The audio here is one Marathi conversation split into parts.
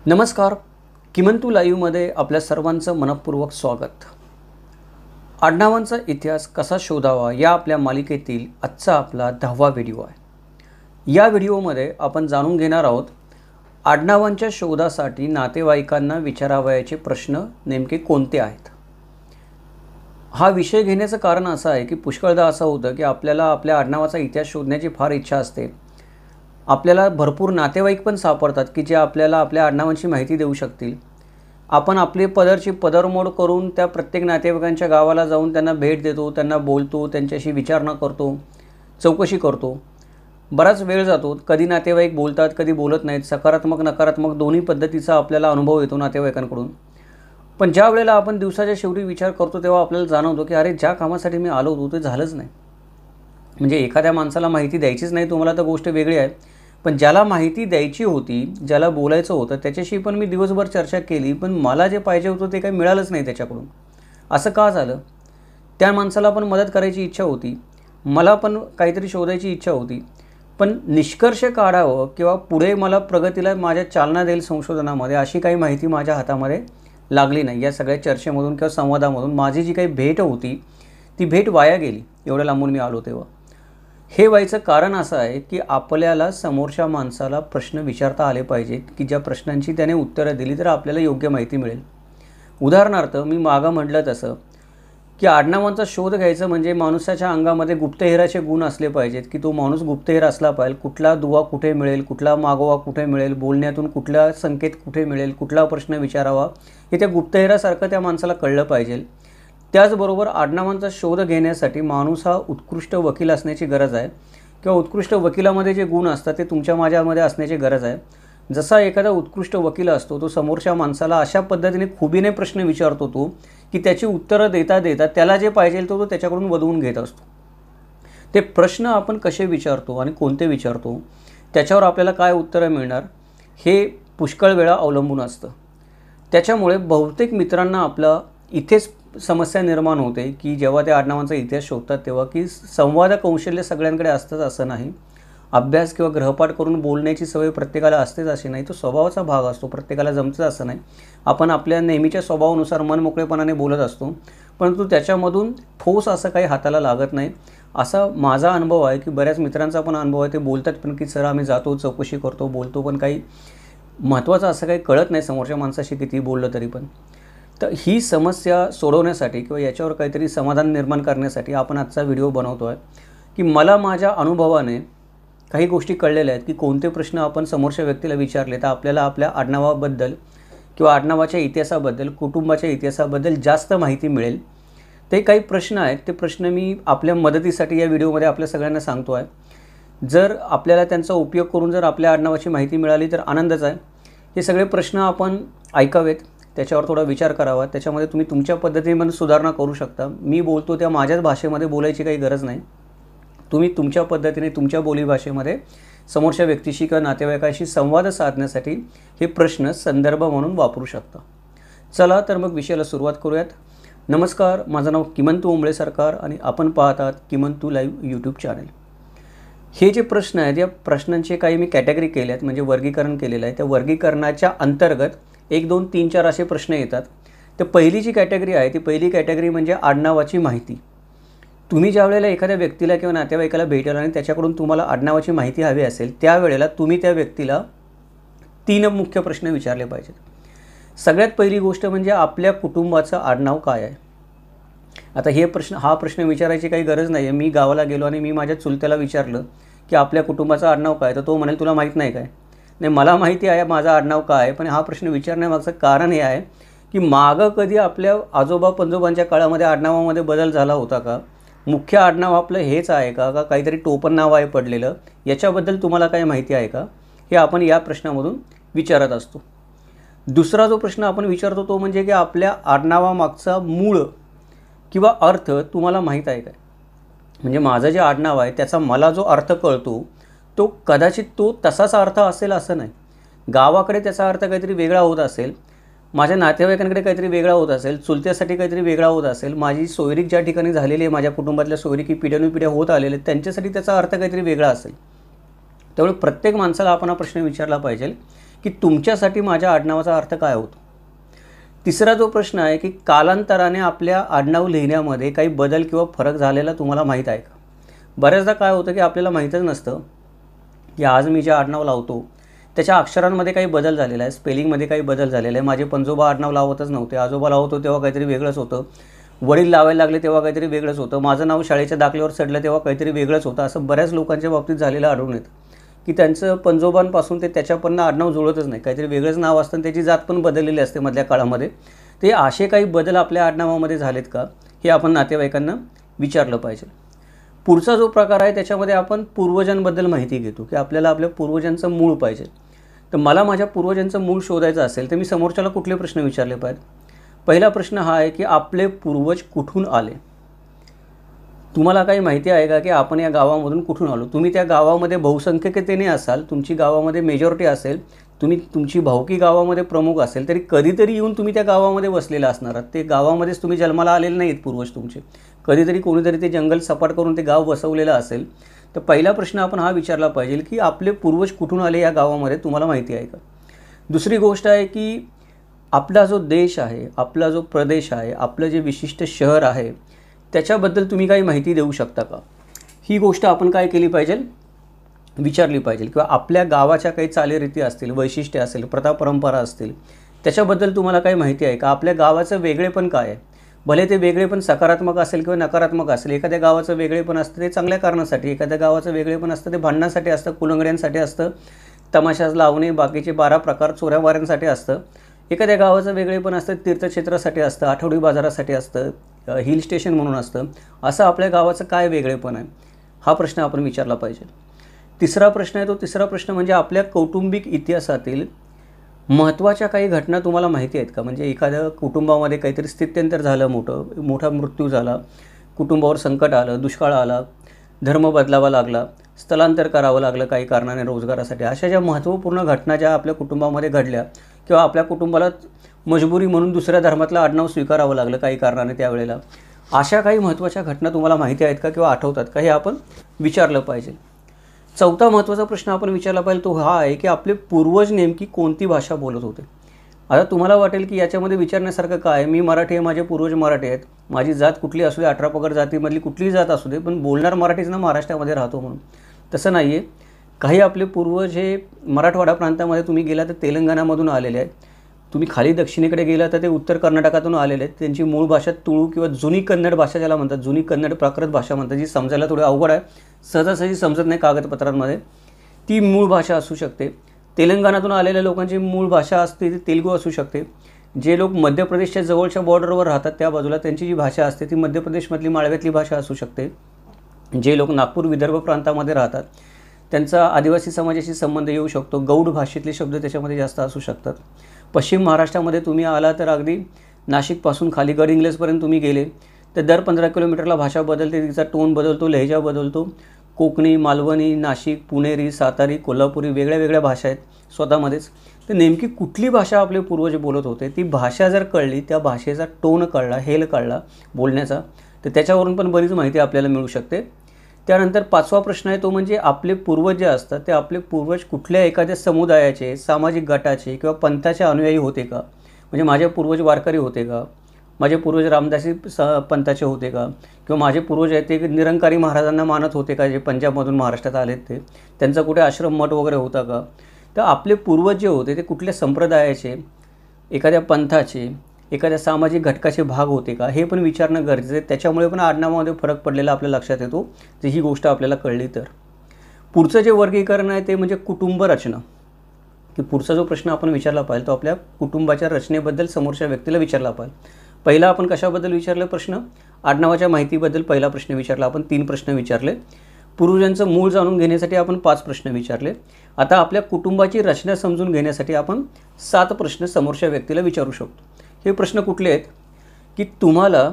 नमस्कार. किमंतू लाईव्हमध्ये आपल्या सर्वांचं मनपूर्वक स्वागत. आडनावांचा इतिहास कसा शोधावा या आपल्या मालिकेतील आजचा आपला 10वा व्हिडिओ आहे. या व्हिडिओमध्ये आपण जाणून घेणार आहोत आडनावांच्या शोधासाठी नातेवाईकांना विचारावयाचे प्रश्न नेमके कोणते आहेत. हा विषय घेण्याचं कारण असं आहे की पुष्कळदा असं होतं की आपल्याला आपल्या आडनावाचा इतिहास शोधण्याची फार इच्छा असते. आपल्याला भरपूर नातेवाईक पण सापडतात की जे आपल्याला आपल्या आडनावांची माहिती देऊ शकतील. आपण आपली पदरमोड करून त्या प्रत्येक नातेवाईकांच्या गावाला जाऊन त्यांना भेट देतो, त्यांना बोलतो, त्यांच्याशी विचारणा करतो, चौकशी करतो. बराच वेळ जातो. कधी नातेवाईक बोलतात, कधी बोलत नाहीत. सकारात्मक नकारात्मक दोन्ही पद्धतीचा आपल्याला अनुभव येतो नातेवाईकांकडून. पण ज्या वेळेला आपण दिवसाच्या शेवटी विचार करतो तेव्हा आपल्याला जाणवतो की अरे ज्या कामासाठी मी आलो होतो ते झालंच नाही. म्हणजे एखाद्या माणसाला माहिती द्यायचीच नाही तुम्हाला तर गोष्ट वेगळी आहे, पण ज्याला माहिती द्यायची होती, ज्याला बोलायचं होतं त्याच्याशी पण मी दिवसभर चर्चा केली, पण मला जे पाहिजे होतं ते काही मिळालंच नाही त्याच्याकडून. असं का झालं? त्या माणसाला पण मदत करायची इच्छा होती, मला पण काहीतरी शोधायची इच्छा होती, पण निष्कर्ष काढावं किंवा पुढे मला प्रगतीला माझ्या चालना देईल संशोधनामध्ये अशी काही माहिती माझ्या हातामध्ये लागली नाही. या सगळ्या चर्चेमधून किंवा संवादामधून माझी जी काही भेट होती ती भेट वाया गेली. एवढ्या लांबून मी आलो तेव्हा. हे व्हायचं कारण असं आहे की आपल्याला समोरच्या माणसाला प्रश्न विचारता आले पाहिजेत की ज्या प्रश्नांची त्याने उत्तरं दिली तर आपल्याला योग्य माहिती मिळेल. उदाहरणार्थ मी मागं म्हटलं तसं की आडनावांचा शोध घ्यायचं म्हणजे माणसाच्या अंगामध्ये गुप्तहेराचे गुण असले पाहिजेत की तो माणूस गुप्तहेर असला पाहिजे. कुठला दुवा कुठे मिळेल, कुठला मागोवा कुठे मिळेल, बोलण्यातून कुठला संकेत कुठे मिळेल, कुठला प्रश्न विचारावा हे त्या गुप्तहेरासारखं त्या माणसाला कळलं पाहिजे. त्याचबरोबर आडनावांचा शोध घेण्यासाठी माणूस हा उत्कृष्ट वकील असण्याची गरज आहे किंवा उत्कृष्ट वकिलामध्ये जे गुण असतात ते तुमच्या माझ्यामध्ये असण्याची गरज आहे. जसा एखादा उत्कृष्ट वकील असतो तो समोरच्या माणसाला अशा पद्धतीने खुबीने प्रश्न विचारतो तो की त्याची उत्तरं देता देता त्याला जे पाहिजे तो त्याच्याकडून वदवून घेत असतो. ते प्रश्न आपण कसे विचारतो आणि कोणते विचारतो त्याच्यावर आपल्याला काय उत्तरं मिळणार हे पुष्कळ वेळा अवलंबून असतं. त्याच्यामुळे बहुतेक मित्रांना आपला इथेच समस्या निर्माण होते की जेव्हा ते आडनावांचा इतिहास शोधतात तेव्हा की संवाद कौशल्य सगळ्यांकडे असतंच असं नाही. अभ्यास किंवा गृहपाठ करून बोलण्याची सवय प्रत्येकाला असतेच अशी नाही. तो स्वभावाचा भाग असतो, प्रत्येकाला जमतं असं नाही. आपण आपल्या नेहमीच्या स्वभावानुसार मनमोकळेपणाने बोलत असतो, परंतु त्याच्यामधून ठोस असं काही हाताला लागत नाही. असा माझा अनुभव आहे की बऱ्याच मित्रांचा पण अनुभव आहे. ते बोलतात पण की सर आम्ही जातो, चौकशी करतो, बोलतो, पण काही महत्त्वाचं असं काही कळत नाही समोरच्या माणसाशी किती बोललं तरी पण. तर ही समस्या सोडवण्यासाठी किंवा याच्यावर काहीतरी समाधान निर्माण करण्यासाठी आपण आजचा व्हिडिओ बनवतो आहे की मला माझ्या अनुभवाने काही गोष्टी कळलेल्या आहेत की कोणते प्रश्न आपण समोरच्या व्यक्तीला विचारले तर आपल्याला आपल्या आडनावाबद्दल किंवा आडनावाच्या इतिहासाबद्दल, कुटुंबाच्या इतिहासाबद्दल जास्त माहिती मिळेल. ते काही प्रश्न आहेत, ते प्रश्न मी आपल्या मदतीसाठी या व्हिडिओमध्ये आपल्या सगळ्यांना सांगतो आहे. जर आपल्याला त्यांचा उपयोग करून जर आपल्या आडनावाची माहिती मिळाली तर आनंदच आहे. हे सगळे प्रश्न आपण ऐकावेत, त्याच्यावर थोडा विचार करावा. त्याच्यामध्ये तुम्ही तुमच्या पद्धतीने सुधारणा करू शकता. मी बोलतो त्या माझ्याच भाषेमध्ये बोलायची काही गरज नाही. तुम्ही तुमच्या पद्धतीने तुमच्या बोलीभाषेमध्ये समोरच्या व्यक्तीशी किंवा नातेवाईकाशी संवाद साधण्यासाठी हे प्रश्न संदर्भ म्हणून वापरू शकता. चला तर मग विषयाला सुरुवात करूयात. नमस्कार, माझं नाव किमंतू उंबळे सरकार आणि आपण पाहतात किमंतू लाईव्ह यूट्यूब चॅनल. हे जे प्रश्न आहेत या प्रश्नांचे काही मी कॅटेगरी केले आहेत, म्हणजे वर्गीकरण केलेलं आहे. त्या वर्गीकरणाच्या अंतर्गत 1, 2, 3, 4 असे प्रश्न येतात. तर पहिली जी कॅटेगरी आहे ती पहिली कॅटेगरी म्हणजे आडनावाची माहिती. तुम्ही ज्या वेळेला एखाद्या व्यक्तीला किंवा नातेवाईकाला भेटेल आणि त्याच्याकडून तुम्हाला आडनावाची माहिती हवी असेल त्यावेळेला तुम्ही त्या व्यक्तीला 3 मुख्य प्रश्न विचारले पाहिजेत. सगळ्यात पहिली गोष्ट म्हणजे आपल्या कुटुंबाचं आडनाव काय आहे. आता हा प्रश्न विचारायची काही गरज नाही आहे. मी गावाला गेलो आणि मी माझ्या चुलत्याला विचारलं की आपल्या कुटुंबाचं आडनाव काय, तर तो म्हणेल तुला माहीत नाही काय. नाही, मला माहिती आहे माझं आडनाव काय आहे, पण हा प्रश्न विचारण्यामागचं कारण हे आहे की मागं कधी आपल्या आजोबा पंजोबांच्या काळामध्ये आडनावामध्ये बदल झाला होता का, मुख्य आडनाव आपलं हेच आहे का काहीतरी टोपण नाव आहे पडलेलं, याच्याबद्दल तुम्हाला काय माहिती आहे का, हे आपण या प्रश्नामधून विचारत असतो. दुसरा जो प्रश्न आपण विचारतो तो म्हणजे की आपल्या आडनावामागचा मूळ किंवा अर्थ तुम्हाला माहीत आहे काय. म्हणजे माझं जे आडनाव आहे त्याचा मला जो अर्थ कळतो तो कदाचित तो तसाच अर्थ असेल असं नाही. गावाकडे त्याचा अर्थ काहीतरी वेगळा होत असेल, माझ्या नातेवाईकांकडे काहीतरी वेगळा होत असेल, चुलत्यासाठी काहीतरी वेगळा होत असेल, माझी सोयरीक ज्या ठिकाणी झालेली आहे, माझ्या कुटुंबातल्या सोयरीकी पिढ्यानुपिढ्या होत आलेले त्यांच्यासाठी त्याचा अर्थ काहीतरी वेगळा असेल. त्यामुळे प्रत्येक माणसाला आपण हा प्रश्न विचारला पाहिजे की तुमच्यासाठी माझ्या आडनावाचा अर्थ काय होतो. तिसरा जो प्रश्न आहे की कालांतराने आपल्या आडनाव लिहिण्यामध्ये काही बदल किंवा फरक झालेला तुम्हाला माहीत आहे का. बऱ्याचदा काय होतं की आपल्याला माहीतच नसतं की आज मी जे आडनाव लावतो त्याच्या अक्षरांमध्ये काही बदल झालेला आहे, स्पेलिंगमध्ये काही बदल झालेला आहे. माझे पणजोबा आडनाव लावतच नव्हते, आजोबा लावतो तेव्हा काहीतरी वेगळंच होतं, वडील लावायला लागले तेव्हा काहीतरी वेगळंच होतं, माझं नाव शाळेच्या दाखल्यावर चढलं तेव्हा काहीतरी वेगळंच होतं. असं बऱ्याच लोकांच्या बाबतीत झालेलं आढळून येतं की त्यांचं पणजोबांपासून ते त्याच्यापर्यंत आडनाव जुळतच नाही, काहीतरी वेगळंच नाव असतं आणि त्याची जात पण बदललेली असते मधल्या काळामध्ये. ते असे काही बदल आपल्या आडनावामध्ये झालेत का हे आपण नातेवाईकांना विचारलं पाहिजे. पुढचा जो प्रकार आहे त्याच्यामध्ये आपण पूर्वजांबद्दल माहिती घेतो की आपल्याला आपल्या पूर्वजांचं मूळ पाहिजे. तर मला माझ्या पूर्वजांचं मूळ शोधायचं असेल तर मी समोरच्याला कुठले प्रश्न विचारले पाहिजेत. पहिला प्रश्न हा आहे की आपले पूर्वज कुठून आले. तुम्हाला काही माहिती आहे का की आपण या गावामधून कुठून आलो. तुम्ही त्या गावामध्ये बहुसंख्यतेने असाल, तुमची गावामध्ये मेजॉरिटी असेल, तुमची भावकी गावामध्ये प्रमुख असेल, तरी कधीतरी येऊन तुम्ही त्या गावामध्ये बसलेला असणार आहात. ते गावामध्येच तुम्ही जन्माला आलेले नाहीत पूर्वज तुमचे, कधीतरी कोणीतरी ते जंगल सपाट करून ते गाव बसवलेलं असेल. तर पहिला प्रश्न आपण हा विचारला पाहिजे की आपले पूर्वज कुठून आले या गावामध्ये, तुम्हाला माहिती आहे का. दुसरी गोष्ट आहे की आपला जो देश आहे, आपला जो प्रदेश आहे, आपलं जे विशिष्ट शहर आहे त्याच्याबद्दल तुम्ही काही माहिती देऊ शकता का. ही गोष्ट आपण काय केली पाहिजे, विचारली पाहिजे. किंवा आपल्या गावाच्या काही चालीरीती असतील, वैशिष्ट्य असेल, प्रथा परंपरा असतील, त्याच्याबद्दल तुम्हाला काही माहिती आहे का. आपल्या गावाचं वेगळेपण काय आहे, भले ते वेगळेपण सकारात्मक असेल किंवा नकारात्मक असेल. एखाद्या गावाचं वेगळेपण असतं ते चांगल्या कारणासाठी, एखाद्या गावाचं वेगळेपण असतं ते भांडणासाठी असतं, कुलंगड्यांसाठी असतं, तमाशा लावणे, बाकीचे 12 प्रकार चोऱ्यावाऱ्यांसाठी असतं. एखाद्या गावाचं वेगळेपण असतं तीर्थक्षेत्रासाठी असतं, आठवडी बाजारासाठी असतं, हिल स्टेशन म्हणून असतं. असं आपल्या गावाचं काय वेगळेपण आहे हा प्रश्न आपण विचारला पाहिजे. तिसरा प्रश्न आहे, तो तिसरा प्रश्न म्हणजे आपल्या कौटुंबिक इतिहासातील महत्त्वाच्या काही घटना तुम्हाला माहिती आहेत का. म्हणजे एखाद्या कुटुंबामध्ये काहीतरी स्थित्यंतर झालं, मोठा मृत्यू झाला, कुटुंबावर संकट आलं, दुष्काळ आला, धर्म बदलावा लागला, स्थलांतर करावं लागलं काही कारणाने रोजगारासाठी. अशा ज्या महत्त्वपूर्ण घटना ज्या आपल्या कुटुंबामध्ये घडल्या किंवा आपल्या कुटुंबाला मजबुरी म्हणून दुसऱ्या धर्मातलं आडनाव स्वीकारावं लागलं काही कारणाने त्यावेळेला, अशा काही महत्त्वाच्या घटना तुम्हाला माहिती आहेत का किंवा आठवतात का हे आपण विचारलं पाहिजे. चौथा महत्त्वाचा प्रश्न आपण विचारला पाहिजे तो हा आहे की आपले पूर्वज नेमकी कोणती भाषा बोलत होते. आता तुम्हाला वाटेल की याच्यामध्ये विचारण्यासारखं काय, मी मराठी आहे, माझे पूर्वज मराठी आहेत, माझी जात कुठली असू दे, 18 पगड जातीमधली कुठलीही जात असू दे, पण बोलणार मराठीच ना, महाराष्ट्रामध्ये राहतो म्हणून. तसं नाही आहे. काही आपले पूर्वज हे मराठवाडा प्रांतामध्ये तुम्ही गेला तर तेलंगणामधून आलेले आहेत, तुम्ही खाली दक्षिणेकडे गेला तर ते उत्तर कर्नाटकातून आलेले आहेत. त्यांची मूळ भाषा तुळू किंवा जुनी कन्नड भाषा ज्याला म्हणतात, जुनी कन्नड प्राकृत भाषा म्हणतात, जी समजायला थोडी अवघड आहे, सहजासहजी समजत नाही कागदपत्रांमध्ये, ती मूळ भाषा असू शकते. तेलंगणातून आलेल्या लोकांची मूळ भाषा असते ती तेलुगू असू शकते. जे लोक मध्य प्रदेशच्या जवळच्या बॉर्डरवर राहतात त्या बाजूला त्यांची जी भाषा असते ती मध्य प्रदेशमधली माळव्यातली भाषा असू शकते. जे लोक नागपूर विदर्भ प्रांतामध्ये राहतात त्यांचा आदिवासी समाजाशी संबंध येऊ शकतो, गौड भाषेतले शब्द त्याच्यामध्ये जास्त असू शकतात. पश्चिम महाराष्ट्रामध्ये तुम्ही आला तर अगदी नाशिकपासून खाली गडहिंग्लजपर्यंत तुम्ही गेले तर दर 15 किलोमीटरला भाषा बदलते, तिचा टोन बदलतो, लहेजा बदलतो. कोकणी, मालवणी, नाशिक, पुणेरी, सातारी, कोल्हापुरी वेगळ्या वेगळ्या भाषा आहेत स्वतःमध्येच. तर नेमकी कुठली भाषा आपले पूर्वज बोलत होते ती भाषा जर कळली, त्या भाषेचा टोन कळला, हेल कळला बोलण्याचा, तर त्याच्यावरून पण बरीच माहिती आपल्याला मिळू शकते. त्यानंतर पाचवा प्रश्न आहे तो म्हणजे आपले पूर्वज जे असतात ते आपले पूर्वज कुठल्या एखाद्या समुदायाचे, सामाजिक गटाचे किंवा पंथाचे अनुयायी होते का. म्हणजे माझे पूर्वज वारकरी होते का, माझे पूर्वज रामदासी पंथाचे होते का, किंवा माझे पूर्वज आहेत ते निरंकारी महाराजांना मानत होते का, जे पंजाबमधून महाराष्ट्रात आलेत ते, त्यांचा कुठे आश्रम मठ वगैरे होता का. तर आपले पूर्वज जे होते ते कुठल्या संप्रदायाचे, एखाद्या पंथाचे, एखाद्या सामाजिक घटकाचे भाग होते का, हे पण विचारणं गरजेचं आहे. त्याच्यामुळे पण आडनावामध्ये फरक पडलेला आपल्या लक्षात येतो जर ही गोष्ट आपल्याला कळली तर. पुढचं जे वर्गीकरण आहे ते म्हणजे कुटुंब रचना, की पुढचा जो प्रश्न आपण विचारला पाहिजे तो आपल्या कुटुंबाच्या रचनेबद्दल समोरच्या व्यक्तीला विचारला पाहिजे. पहिला आपण कशाबद्दल विचारलं प्रश्न, आडनावाच्या माहितीबद्दल पहिला प्रश्न विचारला आपण, 3 प्रश्न विचारले. पूर्वजांचं मूळ जाणून घेण्यासाठी आपण 5 प्रश्न विचारले. आता आपल्या कुटुंबाची रचना समजून घेण्यासाठी आपण 7 प्रश्न समोरच्या व्यक्तीला विचारू शकतो. हे प्रश्न कुठले आहेत की तुम्हाला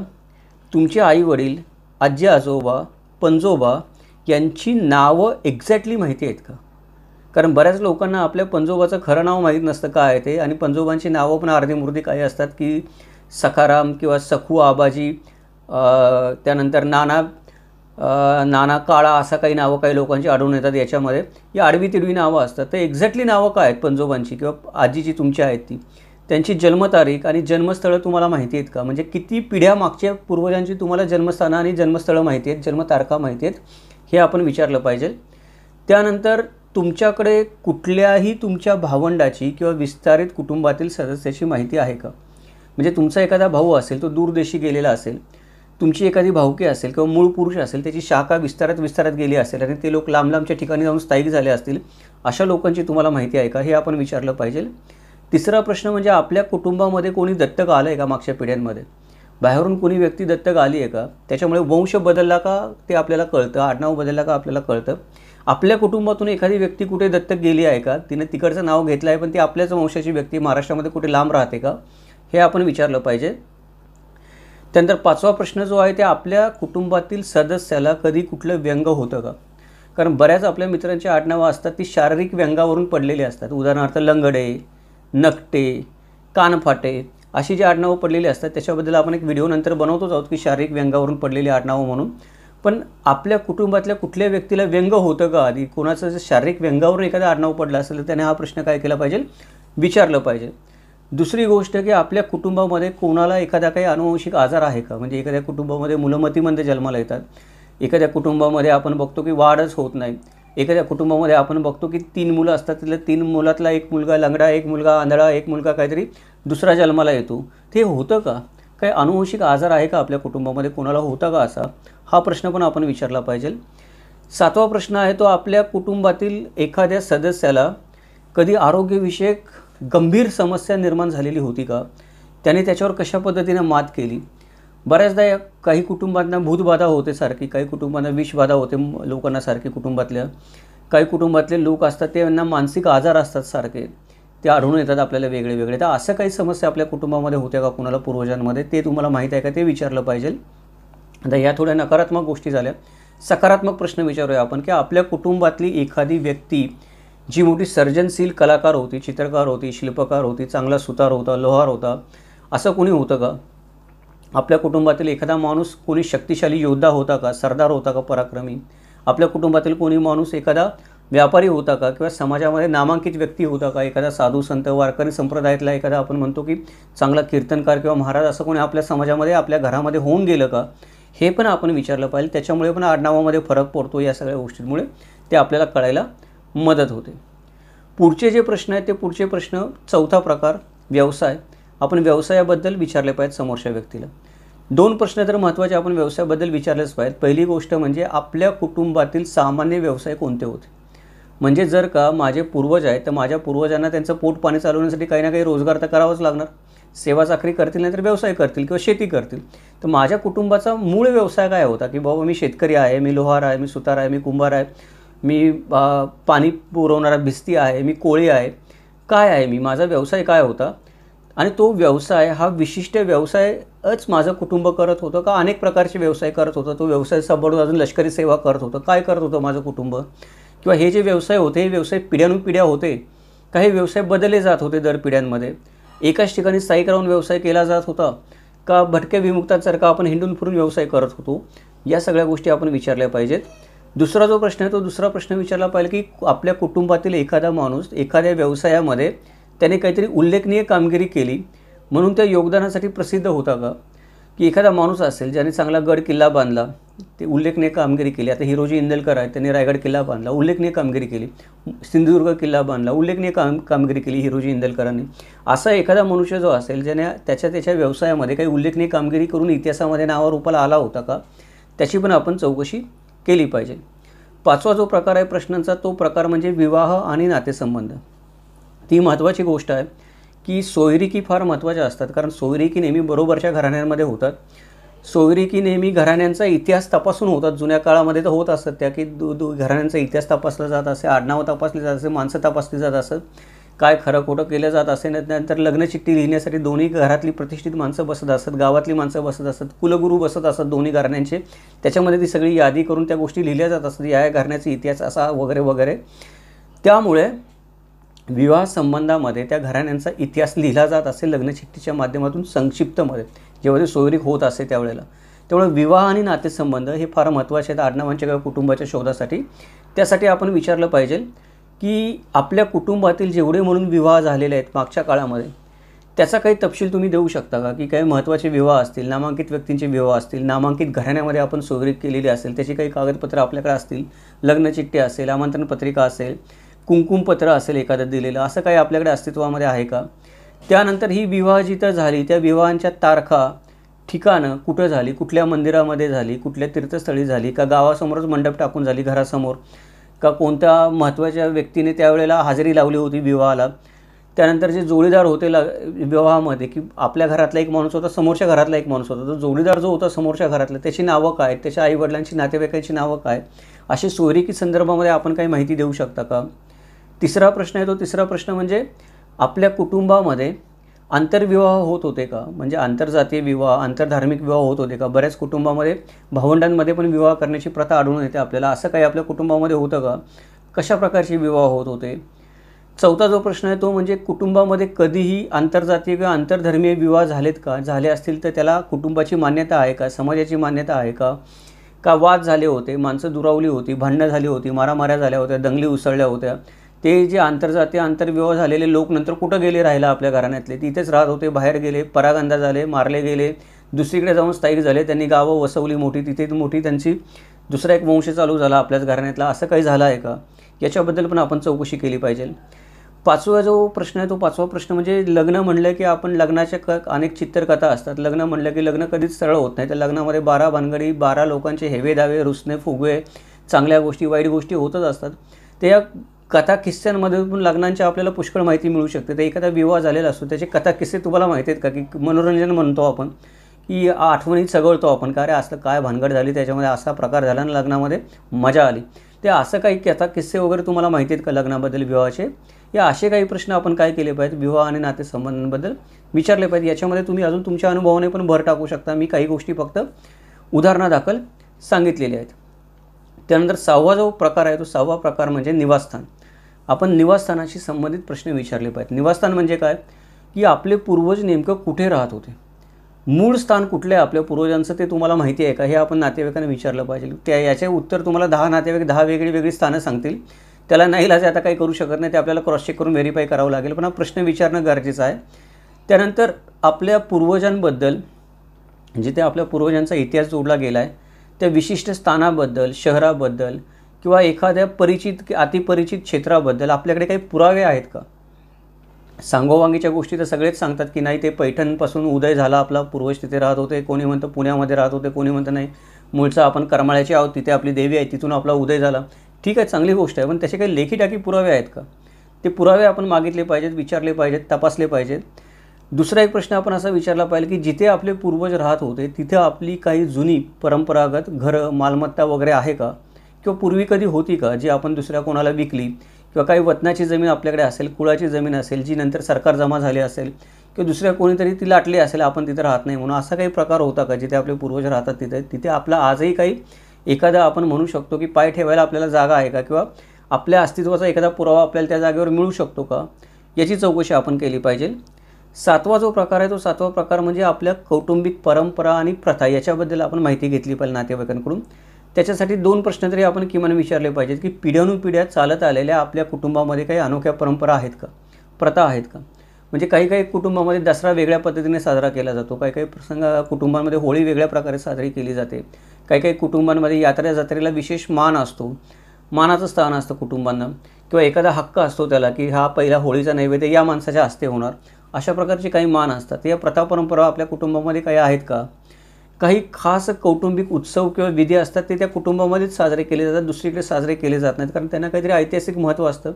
तुमचे आईवडील, आजी आजोबा, पणजोबा यांची नावं एक्झॅक्टली माहिती आहेत का. कारण बऱ्याच लोकांना आपल्या पणजोबाचं खरं नाव माहीत नसतं काय आहे ते, आणि पणजोबांची नावं पण अर्धीमुर्धी काही असतात की सखाराम किंवा सखू आबाजी, त्यानंतर नाना नाना काळा असा काही नावं काही लोकांची आढळून येतात याच्यामध्ये. या आडवी तिडवी नावं असतात. तर एक्झॅक्टली नावं काय आहेत पंजोबांची किंवा आजीची तुमची आहेत ती, त्यांची जन्मतारीख आणि जन्मस्थळं तुम्हाला माहिती आहेत का? म्हणजे किती पिढ्या मागच्या पूर्वजांची तुम्हाला जन्मस्थानं आणि जन्मस्थळं माहिती आहेत, जन्मतारखा माहिती आहेत, हे आपण विचारलं पाहिजे. त्यानंतर तुमच्याकडे कुठल्याही तुमच्या भावंडाची किंवा विस्तारित कुटुंबातील सदस्याची माहिती आहे का? म्हणजे तुमचा एखादा भाऊ असेल, तो दूरदेशी गेलेला असेल, तुमची एखादी भावकी असेल किंवा मूळ पुरुष असेल, त्याची शाखा विस्तारात गेली असेल आणि ते लोक लांब लांबच्या ठिकाणी जाऊन स्थायिक झाले असतील, अशा लोकांची तुम्हाला माहिती आहे का? हे आपण विचारलं पाहिजे. तिसरा प्रश्न म्हणजे आपल्या कुटुंबामध्ये कोणी दत्तक आलं आहे का? मागच्या पिढ्यांमध्ये बाहेरून कोणी व्यक्ती दत्तक आली आहे का? त्याच्यामुळे वंश बदलला का ते आपल्याला कळतं, आडनाव बदलला का आपल्याला कळतं. आपल्या कुटुंबातून एखादी व्यक्ती कुठे दत्तक गेली आहे का? तिने तिकडचं नाव घेतलं आहे पण ती आपल्याच वंशाची व्यक्ती महाराष्ट्रामध्ये कुठे लांब राहते का? हे आपण विचारलं पाहिजे. त्यानंतर पाचवा प्रश्न जो आहे ते आपल्या कुटुंबातील सदस्याला कधी कुठलं व्यंग होतं का? कारण बऱ्याच आपल्या मित्रांची आडनावं असतात ती शारीरिक व्यंगावरून पडलेली असतात. उदाहरणार्थ लंगडे, नकटे, कानफाटे अशी जी आडनावं पडलेली असतात त्याच्याबद्दल आपण एक व्हिडिओ नंतर बनवतोच आहोत की शारीरिक व्यंगावरून पडलेली आडनावं म्हणून. पण आपल्या कुटुंबातल्या कुठल्या व्यक्तीला व्यंग होतं का? आधी कोणाचं जर शारीरिक व्यंगावरून एखादं आडनाव पडलं असेल तर त्याने हा प्रश्न काय केला पाहिजे? विचारलं पाहिजे. दुसरी गोष्ट की आपल्या कुटुंबामध्ये कोणाला एखादा काही अनुवंशिक आजार आहे का? म्हणजे एखाद्या कुटुंबामध्ये मुलं मतिमंद जन्माला येतात, एखाद्या कुटुंबामध्ये आपण बघतो की वाढच होत नाही, एखाद्या कुटुंबामध्ये आपण बघतो की 3 मुलं असतात, त्यातल्या 3 मुलातला एक मुलगा लंगडा, एक मुलगा आंधळा, एक मुलगा काहीतरी दुसरा जन्माला येतो. ते होतं का? काही अनुवंशिक आजार आहे का आपल्या कुटुंबामध्ये? कोणाला होता का असा? हा प्रश्न पण आपण विचारला पाहिजे. सातवा प्रश्न आहे तो आपल्या कुटुंबातील एखाद्या सदस्याला कधी आरोग्यविषयक गंभीर समस्या निर्माण झालेली होती का? त्याने त्याच्यावर कशा पद्धतीने मात केली? बऱ्याचदा काही कुटुंबांना भूतबाधा होते सारखी, काही कुटुंबांना विषबाधा होते लोकांना सारखी कुटुंबातल्या, काही कुटुंबातले लोक असतात त्यांना मानसिक आजार असतात सारखे, ते आढळून येतात आपल्याला वेगळे वेगळे. तर असं काही समस्या आपल्या कुटुंबामध्ये होत्या का कुणाला पूर्वजांमध्ये? ते तुम्हाला माहीत आहे का? ते विचारलं पाहिजे. आता ह्या थोड्या नकारात्मक गोष्टी झाल्या. सकारात्मक प्रश्न विचारूया आपण की आपल्या कुटुंबातली एखादी व्यक्ती जी मोठी सर्जनशील कलाकार होती, चित्रकार होती, शिल्पकार होती, चांगला सुतार होता, लोहार होता, असं कोणी होतं का? आपल्या कुटुंबातील एखादा माणूस कोणी शक्तिशाली योद्धा होता का? सरदार होता का पराक्रमी? आपल्या कुटुंबातील कोणी माणूस एखादा व्यापारी होता का? किंवा समाजामध्ये नामांकित व्यक्ती होता का? एखादा साधू संत वारकरी संप्रदायातला एखादा आपण म्हणतो की चांगला कीर्तनकार किंवा महाराज असं कोणी आपल्या समाजामध्ये आपल्या घरामध्ये होऊन गेलं का? हे पण आपण विचारलं पाहिजे. त्याच्यामुळे पण आडनावामध्ये फरक पडतो. या सगळ्या गोष्टींमुळे ते आपल्याला कळायला मदत होते. पुढचे जे प्रश्न आहेत ते पुढचे प्रश्न चौथा प्रकार व्यवसाय. आपण व्यवसायाबद्दल विचारले पाहिजेत समोरच्या व्यक्तीला. 2 प्रश्न तर महत्त्वाचे आपण व्यवसायाबद्दल विचारलेच पाहिजेत. पहिली गोष्ट म्हणजे आपल्या कुटुंबातील सामान्य व्यवसाय कोणते होते? म्हणजे जर का माझे पूर्वज आहेत तर माझ्या पूर्वजांना त्यांचं पोट पाणी चालवण्यासाठी काही ना काही रोजगार तर करावाच लागणार. सेवा चाकरी करतील नाही तर व्यवसाय करतील किंवा शेती करतील. तर माझ्या कुटुंबाचा मूळ व्यवसाय काय होता? की बाबा मी शेतकरी आहे, मी लोहार आहे, मी सुतार आहे, मी कुंभार आहे, मी पाणी पुरवणारा भिस्ती आहे, मी कोळी आहे, काय आहे मी? माझा व्यवसाय काय होता? आणि तो व्यवसाय हा विशिष्ट व्यवसायच माझं कुटुंब करत होतं का अनेक प्रकारचे व्यवसाय करत होतं? तो व्यवसाय सांभाळून अजून लष्करी सेवा करत होतं? काय करत होतं माझं कुटुंब? किंवा हे जे व्यवसाय होते हे व्यवसाय पिढ्यानुपिढ्या होते, काही व्यवसाय बदलले जात होते दर पिढ्यांमध्ये? एकाच ठिकाणी स्थायिक राहून व्यवसाय केला जात होता का भटक्या विमुक्तांसारखा आपण हिंडून फिरून व्यवसाय करत होतो? या सगळ्या गोष्टी आपण विचारल्या पाहिजेत. दुसरा जो प्रश्न आहे तो दुसरा प्रश्न विचारला पाहिजे की आपल्या कुटुंबातील एखादा माणूस एखाद्या व्यवसायामध्ये त्याने काहीतरी उल्लेखनीय कामगिरी केली म्हणून त्या योगदानासाठी प्रसिद्ध होता का? की एखादा माणूस असेल ज्याने चांगला गड किल्ला बांधला, ते उल्लेखनीय कामगिरी केली. आता हिरोजी इंदलकर आहेत, त्यांनी रायगड किल्ला बांधला, उल्लेखनीय कामगिरी केली. सिंधुदुर्ग किल्ला बांधला, उल्लेखनीय कामगिरी केली हिरोजी इंदलकरांनी. असा एखादा मनुष्य जो असेल ज्याने त्याच्या व्यवसायामध्ये काही उल्लेखनीय कामगिरी करून इतिहासामध्ये नावारूपाला आला होता का? त्याची पण आपण चौकशी केली पाहिजे. पाचवा जो प्रकार आहे प्रश्नांचा तो प्रकार म्हणजे विवाह आणि नातेसंबंध. ती महत्त्वाची गोष्ट आहे की सोयरिकी फार महत्त्वाच्या असतात. कारण सोयरिकी नेहमी बरोबरच्या घराण्यांमध्ये होतात. सोयरिकी नेहमी घराण्यांचा इतिहास तपासून होतात. जुन्या काळामध्ये तर होत असतात त्या की घराण्यांचा इतिहास तपासला जात असे, आडनावं तपासली जात असे, माणसं तपासली जात असत, काय खरं खोटं केलं जात असे. नंतर लग्नचिठ्ठी लिहिण्यासाठी दोन्ही घरातली प्रतिष्ठित माणसं बसत असतात, गावातली माणसं बसत असतात, कुलगुरू बसत असतात दोन्ही घराण्यांचे. त्याच्यामध्ये ती सगळी यादी करून त्या गोष्टी लिहिल्या जात असतात, या घराण्याचा इतिहास असा वगैरे वगैरे. त्यामुळे विवाह संबंधामध्ये त्या घराण्यांचा इतिहास लिहिला जात असे लग्नचिठ्ठीच्या माध्यमातून संक्षिप्तमध्ये, जेव्हा ते सोयरीक होत असे त्यावेळेला. त्यामुळे विवाह आणि नातेसंबंध हे फार महत्त्वाचे आहेत आडनावांच्या किंवा कुटुंबाच्या शोधासाठी. त्यासाठी आपण विचारलं पाहिजे की आपल्या कुटुंबातील जेवढे म्हणून विवाह झालेले आहेत मागच्या काळामध्ये, त्याचा काही तपशील तुम्ही देऊ शकता का? की काही महत्त्वाचे विवाह असतील, नामांकित व्यक्तींचे विवाह असतील, नामांकित घराण्यामध्ये आपण सोयरीक केलेली असेल, त्याची काही कागदपत्र आपल्याकडे असतील, लग्नचिठ्ठी असेल, आमंत्रण पत्रिका असेल, कुंकुमपत्र असेल एखादं दिलेलं, असं काही आपल्याकडे अस्तित्वामध्ये आहे का? त्यानंतर ही विवाह जिथं झाली त्या विवाहांच्या तारखा, ठिकाणं कुठं झाली, कुठल्या मंदिरामध्ये झाली, कुठल्या तीर्थस्थळी झाली, का गावासमोरच मंडप टाकून झाली घरासमोर, का कोणत्या महत्त्वाच्या व्यक्तीने त्यावेळेला हजेरी लावली होती विवाहाला. त्यानंतर जे जोडीदार होते विवाहामध्ये, की आपल्या घरातला एक माणूस होता, समोरच्या घरातला एक माणूस होता, तर जोडीदार जो होता समोरच्या घरातला त्याची नावं काय, त्याच्या आईवडिलांची, नातेवाईकांची नावं काय, अशी सोयरीकी संदर्भामध्ये आपण काही माहिती देऊ शकता का? तिसरा प्रश्न आहे, तो तिसरा प्रश्न म्हणजे आपल्या कुटुंबामध्ये आंतरविवाह होत होते का? म्हणजे आंतरजातीय विवाह, आंतरधार्मिक विवाह होत होते का? बऱ्याच कुटुंबामध्ये भावंडांमध्ये पण विवाह करण्याची प्रथा आढळून येते आपल्याला. असं काही आपल्या कुटुंबामध्ये होतं का? कशा प्रकारचे विवाह होत होते? चौथा जो प्रश्न आहे तो म्हणजे कुटुंबामध्ये कधीही आंतरजातीय किंवा आंतरधर्मीय विवाह झालेत का? झाले असतील तर त्याला कुटुंबाची मान्यता आहे का? समाजाची मान्यता आहे का? का वाद झाले होते, माणसं दुरावली होती, भांडणं झाली होती, मारामाऱ्या झाल्या होत्या, दंगली उसळल्या होत्या, ते जे आंतरजातीय आंतरविवाह झालेले लोक नंतर कुठं गेले राहायला? आपल्या घराण्यातले तिथेच राहत होते, बाहेर गेले, परागंदा झाले, मारले गेले, दुसरीकडे जाऊन स्थायिक झाले, त्यांनी गावं वसवली मोठी, तिथे मोठी त्यांची दुसरा एक वंश चालू झाला आपल्याच घराण्यातला. असं काही झालं आहे का? याच्याबद्दल पण आपण चौकशी केली पाहिजे. पाचवा जो प्रश्न आहे तो पाचवा प्रश्न म्हणजे लग्न म्हणलं की आपण लग्नाच्या अनेक चित्रकथा असतात. लग्न म्हणलं की लग्न कधीच सरळ होत नाही. तर लग्नामध्ये 12 भानगडी, 12 लोकांचे हेवे दावे, रुसणे फुगवे, चांगल्या गोष्टी वाईट गोष्टी होतच असतात. ते या कथा किस्स्यांमध्ये पण लग्नांच्या आपल्याला पुष्कळ माहिती मिळू शकते. तर एखादा विवाह झालेला असतो त्याचे कथा किस्से तुम्हाला माहिती आहेत का? की मनोरंजन म्हणतो आपण, की आठवणीत सगळतो आपण, का रे असं काय भानगड झाली, त्याच्यामध्ये असा प्रकार झाला आणि लग्नामध्ये मजा आली. ते असं काही कथा किस्से वगैरे तुम्हाला माहिती आहेत का लग्नाबद्दल, विवाहाचे? या असे काही प्रश्न आपण काय केले पाहिजेत विवाह आणि नातेसंबंधांबद्दल विचारले पाहिजे. याच्यामध्ये तुम्ही अजून तुमच्या अनुभवाने पण भर टाकू शकता. मी काही गोष्टी फक्त उदाहरणादाखल सांगितलेल्या आहेत. त्यानंतर सहावा जो प्रकार आहे तो सहावा प्रकार म्हणजे निवासस्थान. आपण निवासस्थानाशी संबंधित प्रश्न विचारले पाहिजेत. निवासस्थान म्हणजे काय? की आपले पूर्वज नेमकं कुठे राहत होते, मूळ स्थान कुठले आहे आपल्या पूर्वजांचं ते तुम्हाला माहिती आहे का? हे आपण नातेवाईकांना विचारलं पाहिजे. याचे उत्तर तुम्हाला 10 नातेवाईक 10 वेगळी स्थानं सांगतील. त्याला नाही लाजे आता काही करू शकत नाही, ते आपल्याला क्रॉस चेक करून व्हेरीफाय करावं लागेल, पण हा प्रश्न विचारणं गरजेचं आहे. त्यानंतर आपल्या पूर्वजांबद्दल, जिथे आपल्या पूर्वजांचा इतिहास जोडला गेला आहे त्या विशिष्ट स्थानाबद्दल, शहराबद्दल किंवा एखाद्या परिचित अतिपरिचित क्षेत्राबद्दल आपल्याकडे काही पुरावे आहेत का? सांगोवांगीच्या गोष्टी तर सगळेच सांगतात की नाही, ते पैठणपासून उदय झाला, आपला पूर्वज तिथे राहत होते, कोणी म्हणतं पुण्यामध्ये राहत होते, कोणी म्हणतं नाही मूळचा आपण करमाळ्याचे आहोत, तिथे आपली देवी आहे, तिथून आपला उदय झाला. ठीक आहे, चांगली गोष्ट आहे, पण त्याचे काही लेखी टाकी पुरावे आहेत का? ते पुरावे आपण मागितले पाहिजेत, विचारले पाहिजेत, तपासले पाहिजेत. दुसरा एक प्रश्न आपण असा विचारला पाहिजे की जिथे आपले पूर्वज राहत होते तिथे आपली काही जुनी परंपरागत घरं, मालमत्ता वगैरे आहे का? किंवा पूर्वी कधी होती का, जी आपण दुसऱ्या कोणाला विकली? किंवा काही वतनाची जमीन आपल्याकडे असेल, कुळाची जमीन असेल, जी नंतर सरकार जमा झाली असेल किंवा दुसऱ्या कोणीतरी ती लाटली असेल, आपण तिथे राहत नाही म्हणून, असा काही प्रकार होता का जिथे आपले पूर्वज राहतात तिथे आपला आजही काही एखादा आपण म्हणू शकतो की पाय ठेवायला आपल्याला जागा आहे का? किंवा आपल्या अस्तित्वाचा एखादा पुरावा आपल्याला त्या जागेवर मिळू शकतो का? याची चौकशी आपण केली पाहिजे. सातवा जो प्रकार आहे तो सातवा प्रकार म्हणजे आपल्या कौटुंबिक परंपरा आणि प्रथा, याच्याबद्दल आपण माहिती घेतली पाहिजे नातेवाईकांकडून. त्याच्यासाठी 2 प्रश्न तरी आपण किमान विचारले पाहिजेत की पिढ्यानुपिढ्या चालत आलेल्या आपल्या कुटुंबामध्ये काही अनोख्या परंपरा आहेत का, प्रथा आहेत का? म्हणजे काही कुटुंबामध्ये दसरा वेगळ्या पद्धतीने साजरा केला जातो, काही प्रसंग कुटुंबांमध्ये होळी वेगळ्या प्रकारे साजरी केली जाते, काही कुटुंबांमध्ये यात्रा जत्रेला विशेष मान असतो, मानाचं स्थान असतं कुटुंबांना, किंवा एखादा हक्क असतो त्याला की हा पहिला होळीचा नैवेद्य या माणसाच्या हस्ते होणार, अशा प्रकारचे काही मान असतात. या प्रथा परंपरा आपल्या कुटुंबामध्ये काही आहेत का? काही खास कौटुंबिक उत्सव किंवा विधी असतात ते त्या कुटुंबामध्येच साजरे केले जातात, दुसरीकडे साजरे केले जात नाहीत, कारण त्यांना काहीतरी ऐतिहासिक महत्त्व असतं,